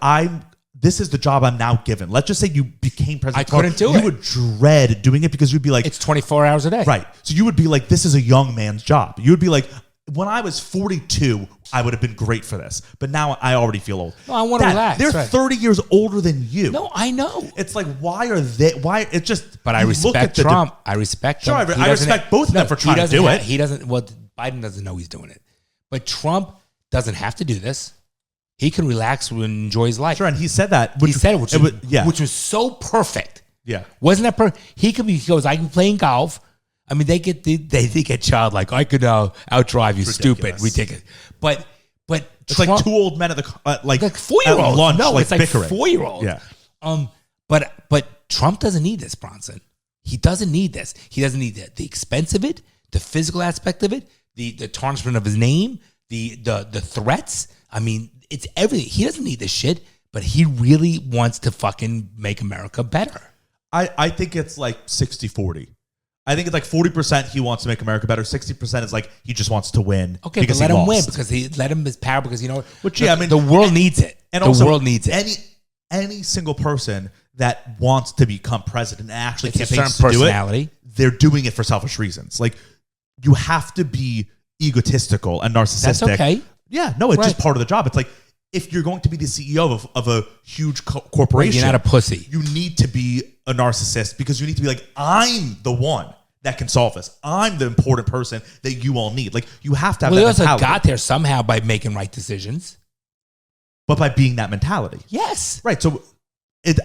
this is the job I'm now given. Let's just say you became president. I couldn't do it. You would dread doing it because you'd be like, it's 24 hours a day. Right. So you would be like, this is a young man's job. You would be like, when I was 42, I would have been great for this. But now I already feel old. No, I want to relax. They're 30 years older than you. No, I know. It's like, why are they? Why? It's just. But I respect Trump. I respect him. Sure, I respect both of them for trying to do it. He doesn't. Well, Biden doesn't know he's doing it. But Trump doesn't have to do this. He can relax and enjoy his life. Sure, and he said that. Which was so perfect. Yeah. Wasn't that perfect? He goes, I can play in golf. I mean, they get childlike. I could outdrive you, stupid, ridiculous. But it's Trump, like two old men at the like 4-year-olds. Lunch, no, it's like bickering. 4-year-olds. Yeah. But Trump doesn't need this, Bronson. He doesn't need this. He doesn't need the expense of it, the physical aspect of it, the tarnishment of his name, the threats. I mean, it's everything. He doesn't need this shit, but he really wants to fucking make America better. I think it's like 60-40. I think it's like 40% he wants to make America better. 60% is like he just wants to win. Okay, but let him win because let him his power because Which I mean, the world needs it. And the also, world needs it. any single person that wants to become president and actually It's a campaigns certain to do personality. it, they're doing it for selfish reasons. Like, you have to be egotistical and narcissistic. That's okay. Yeah, no, it's Right. just part of the job. It's like, if you're going to be the CEO of a huge corporation, You're not a pussy. you need to be a narcissist because you need to be like, I'm the one that can solve this. I'm the important person that you all need. Like, you have to have Well, they that also mentality. got there somehow by making right decisions. But by being that mentality. Yes. Right. So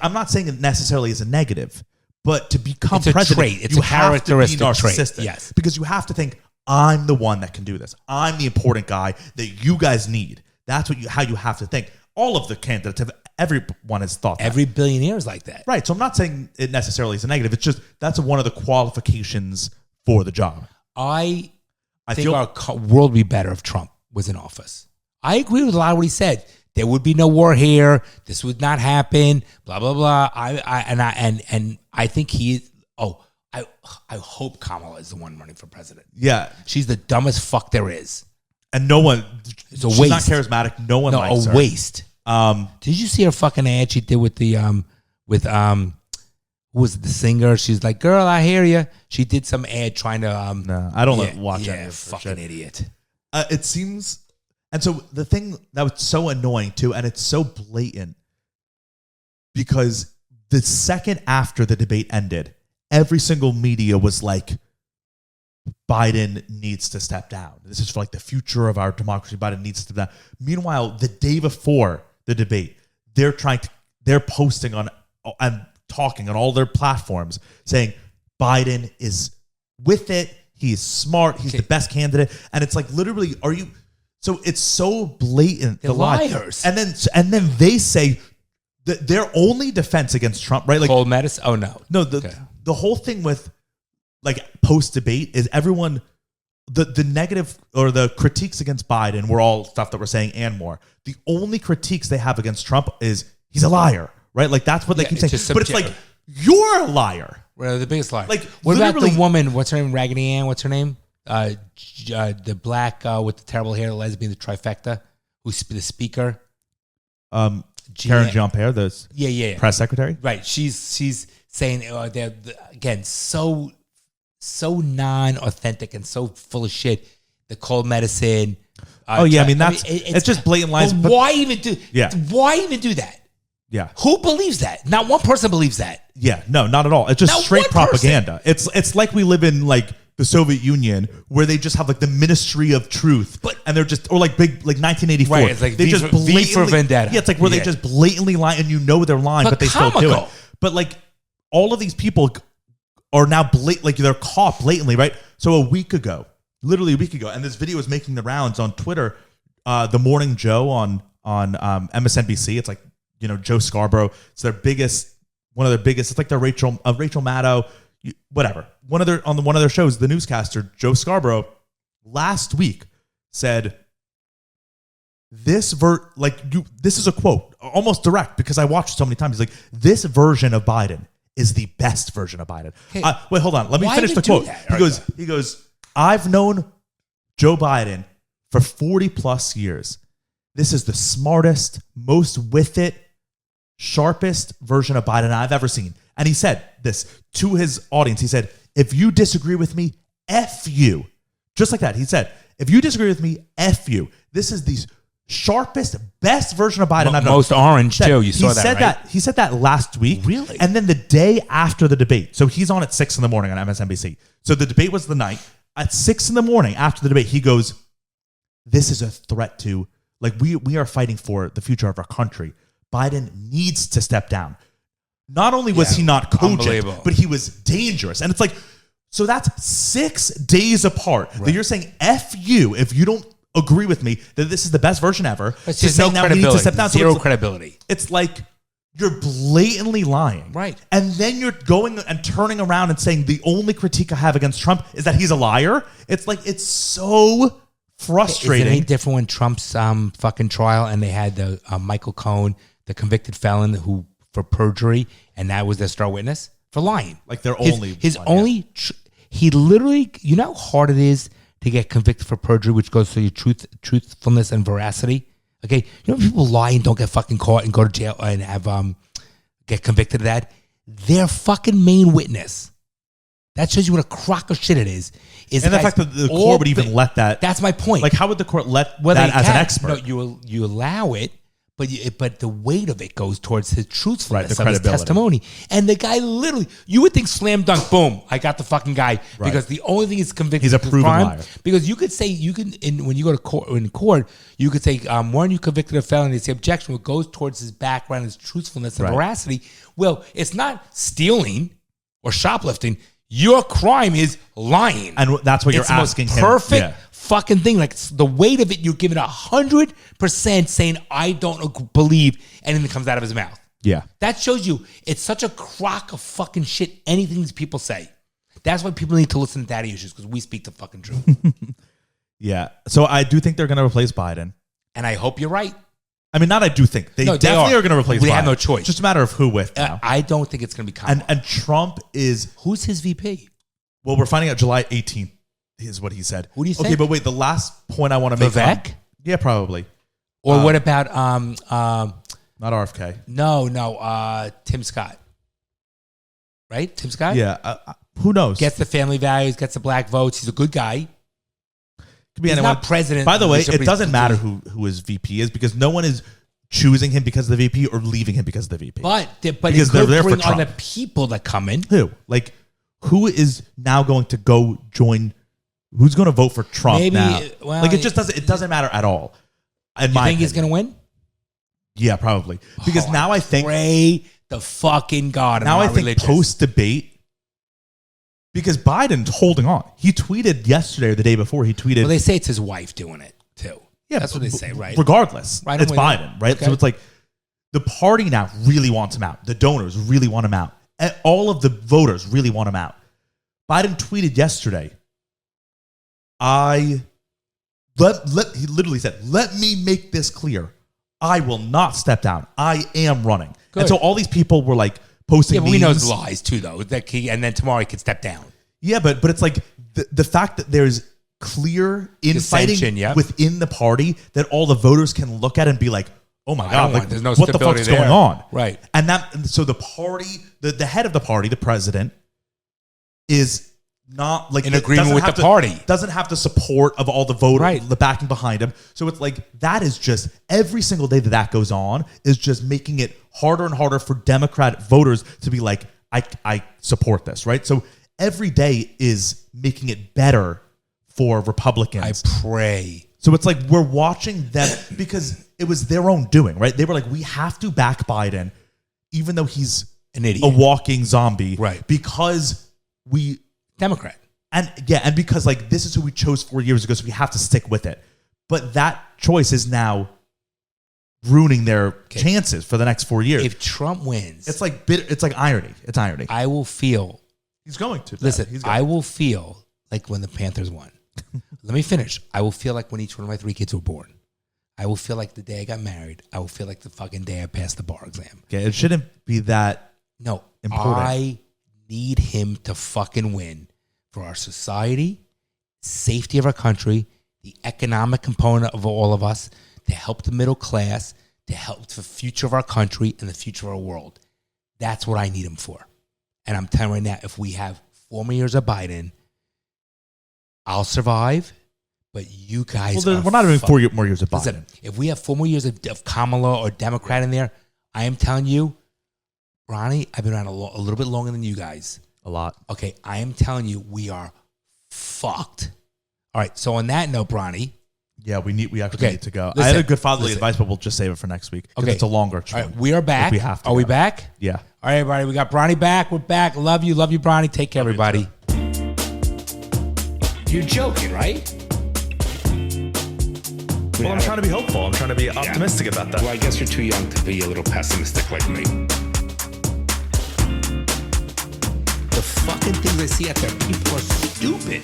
I'm not saying it necessarily is a negative, but to become It's a president, trait. It's you a have to be characteristic narcissistic. trait. Yes. Because you have to think, I'm the one that can do this. I'm the important guy that you guys need. That's how you have to think. All of the candidates everyone has thought that. Every billionaire is like that. Right. So I'm not saying it necessarily is a negative. It's just that's one of the qualifications for the job. I think feel- our world would be better if Trump was in office. I agree with a lot of what he said. There would be no war here. This would not happen. Blah blah blah. I think he is. Oh, I hope Kamala is the one running for president. Yeah. She's the dumbest fuck there is. And no one, It's a she's waste. not charismatic. No one likes her. Waste. Did you see her fucking ad she did with the who was it, the singer? She's like, girl, I hear you. She did some ad trying to No, I don't watch any of her fucking shit. idiot. It seems, and so the thing that was so annoying too, and it's so blatant, because the second after the debate ended, every single media was like, Biden needs to step down. This is for like the future of our democracy. Biden needs to step down. Meanwhile, the day before the debate, they're posting on and talking on all their platforms saying Biden is with it. He's smart. He's the best candidate. And it's like, literally, are you? So it's so blatant. They're the lie. liars. And then they say that their only defense against Trump, right? Like, Cold medicine? Oh no. no, the whole thing with like post debate is everyone the negative or the critiques against Biden were all stuff that we're saying and more. The only critiques they have against Trump is he's a liar, right? Like that's what they keep saying. But it's like, you're a liar. Well, the biggest liar. Like, what about literally- the woman? What's her name? Raggedy Ann. What's her name? The black with the terrible hair, the lesbian, the trifecta, who's the speaker. Karen Jean-Pierre, the press secretary. Right. She's saying they're again so non-authentic and so full of shit. The cold medicine. It's just blatant lies. But why even do? Yeah. Why even do that? Yeah. Who believes that? Not one person believes that. Yeah. No, not at all. It's just Not straight one person. propaganda. It's like we live in like the Soviet Union where they just have like the Ministry of Truth, and they're just or like big like 1984. Right, it's like they V just for- V for blatantly- Vendetta. Yeah, it's like where they Yeah. just blatantly lie and you know they're lying, but they still do comical. it. But like all of these people are now like they're caught blatantly, right? So literally a week ago, and this video was making the rounds on Twitter. The Morning Joe on MSNBC. It's like, Joe Scarborough. It's one of their biggest. It's like their Rachel Maddow, whatever. One of their shows, the newscaster Joe Scarborough last week said this is a quote, almost direct because I watched it so many times. He's like, this version of Biden is the best version of Biden. Hey, wait, hold on. Let me why finish the even do quote. that? He goes, I've known Joe Biden for 40 plus years. This is the smartest, most with it, sharpest version of Biden I've ever seen. And he said this to his audience. He said, if you disagree with me, F you. Just like that. He said, if you disagree with me, F you. This is the sharpest, best version of Biden I've known. Most orange, too. You saw that, right? He said that last week. Really? And then the day after the debate. So he's on at 6 a.m. on MSNBC. So the debate was the night. At 6 a.m. after the debate, he goes, this is a threat to, like, we are fighting for the future of our country. Biden needs to step down. Not only was he not cogent, but he was dangerous. And it's like, so that's 6 days apart that you're saying F you if you don't agree with me that this is the best version ever. It's to just saying no now we need to credibility. step down. Zero So credibility. it's like you're blatantly lying. Right. And then you're going and turning around and saying the only critique I have against Trump is that he's a liar. It's like, it's so frustrating. Is it any different when Trump's fucking trial and they had the Michael Cohen, the convicted felon who for perjury, and that was their star witness for lying. Like their His only only he literally, you know how hard it is to get convicted for perjury, which goes to your truthfulness and veracity. Okay, you know people lie and don't get fucking caught and go to jail and have get convicted of that. Their fucking main witness. That shows you what a crock of shit it is. And the fact that the court would even let that. That's my point. Like, how would the court let that as an expert? No, you allow it, but the weight of it goes towards his truthfulness the of his credibility. testimony. And the guy literally, you would think slam dunk, boom, I got the fucking guy because the only thing he's convicted He's a of proven crime. liar. Because you could say when you go to court in court, you could say weren't you convicted of felony? It's the objection what goes towards his background, his truthfulness and veracity. Well, it's not stealing or shoplifting. Your crime is lying, And that's what you're it's the most asking him. perfect fucking thing. Like the weight of it, you're giving 100% saying I don't believe anything that comes out of his mouth. Yeah. That shows you it's such a crock of fucking shit. Anything these people say. That's why people need to listen to daddy issues because we speak the fucking truth. Yeah. So I do think they're going to replace Biden. And I hope you're right. I mean, not I do think. They definitely are going to replace Biden. We have no choice. It's just a matter of who with now. I don't think it's going to be Kamala. And Trump is... Who's his VP? Well, we're finding out July 18th is what he said. Who do you think? Okay, but wait, the last point I want to make... Vivek? Yeah, probably. Or what about... Not RFK. No, Tim Scott. Right? Tim Scott? Yeah. Who knows? Gets the family values, gets the black votes. He's a good guy. Could be He's anyone. not president. By the way, it doesn't matter who his VP is because no one is choosing him because of the VP or leaving him because of the VP. But because it they're could there for bring on Trump. the people that come in. Who? Like, who is now going to go join? Who's going to vote for Trump Maybe, now? well, Like, it just doesn't. It doesn't matter at all. You think he's going to win? Yeah, probably. Because now I think pray the fucking God. Now I think post debate. Because Biden's holding on. He tweeted yesterday or the day before. He tweeted. Well, they say it's his wife doing it too. Yeah, that's what they say, right? Regardless, Right, it's Biden, right? Okay. So it's like the party now really wants him out. The donors really want him out. And all of the voters really want him out. Biden tweeted yesterday. He literally said, "Let me make this clear. I will not step down. I am running." Good. And so all these people were like posting. Yeah, but we know memes. it's lies too, though. And then tomorrow he could step down. Yeah, but it's like the fact that there's clear infighting Dissension, yeah. within the party that all the voters can look at and be like, "Oh my God, like, there's no what the stability fuck's there." going on?" Right. And so the party, the head of the party, the president, is not like In agreement with the party. Doesn't have the support of all the voters, Right. the backing behind him. So it's like that is just every single day that goes on is just making it harder and harder for Democrat voters to be like, I support this, right? So every day is making it better for Republicans. I pray. So it's like we're watching them because it was their own doing, right? They were like, we have to back Biden, even though he's An idiot. a walking zombie, Right. Because we Democrat. and because like this is who we chose 4 years ago, so we have to stick with it. But that choice is now ruining their chances for the next 4 years. If Trump wins, It's like it's like irony. It's irony. I will feel. He's going to. Listen, He's going I will feel like when the Panthers won. Let me finish. I will feel like when each one of my 3 kids were born. I will feel like the day I got married. I will feel like the fucking day I passed the bar exam. Okay, it shouldn't be that. No, Important. I need him to fucking win for our society, safety of our country, the economic component of all of us, to help the middle class, to help the future of our country and the future of our world. That's what I need him for. And I'm telling you right now, if we have 4 more years of Biden, I'll survive. But you guys, Well, we're not doing 4 more years of Biden. Listen, if we have 4 more years of Kamala or Democrat in there, I am telling you, Ronnie, I've been around a little bit longer than you guys. A lot. Okay, I am telling you, we are fucked. All right, so on that note, Bronny. Yeah, we actually need to go. Listen, I had a good fatherly advice, but we'll just save it for next week. Okay, it's a longer All right, one. we are back. We have to. Are we back? Yeah. All right, everybody, we got Bronny back. We're back. Love you, Bronny. Take care, everybody. You're joking, right? Well, I'm trying to be hopeful. I'm trying to be optimistic about that. Well, I guess you're too young to be a little pessimistic like me. The fucking things I see out there, people are stupid.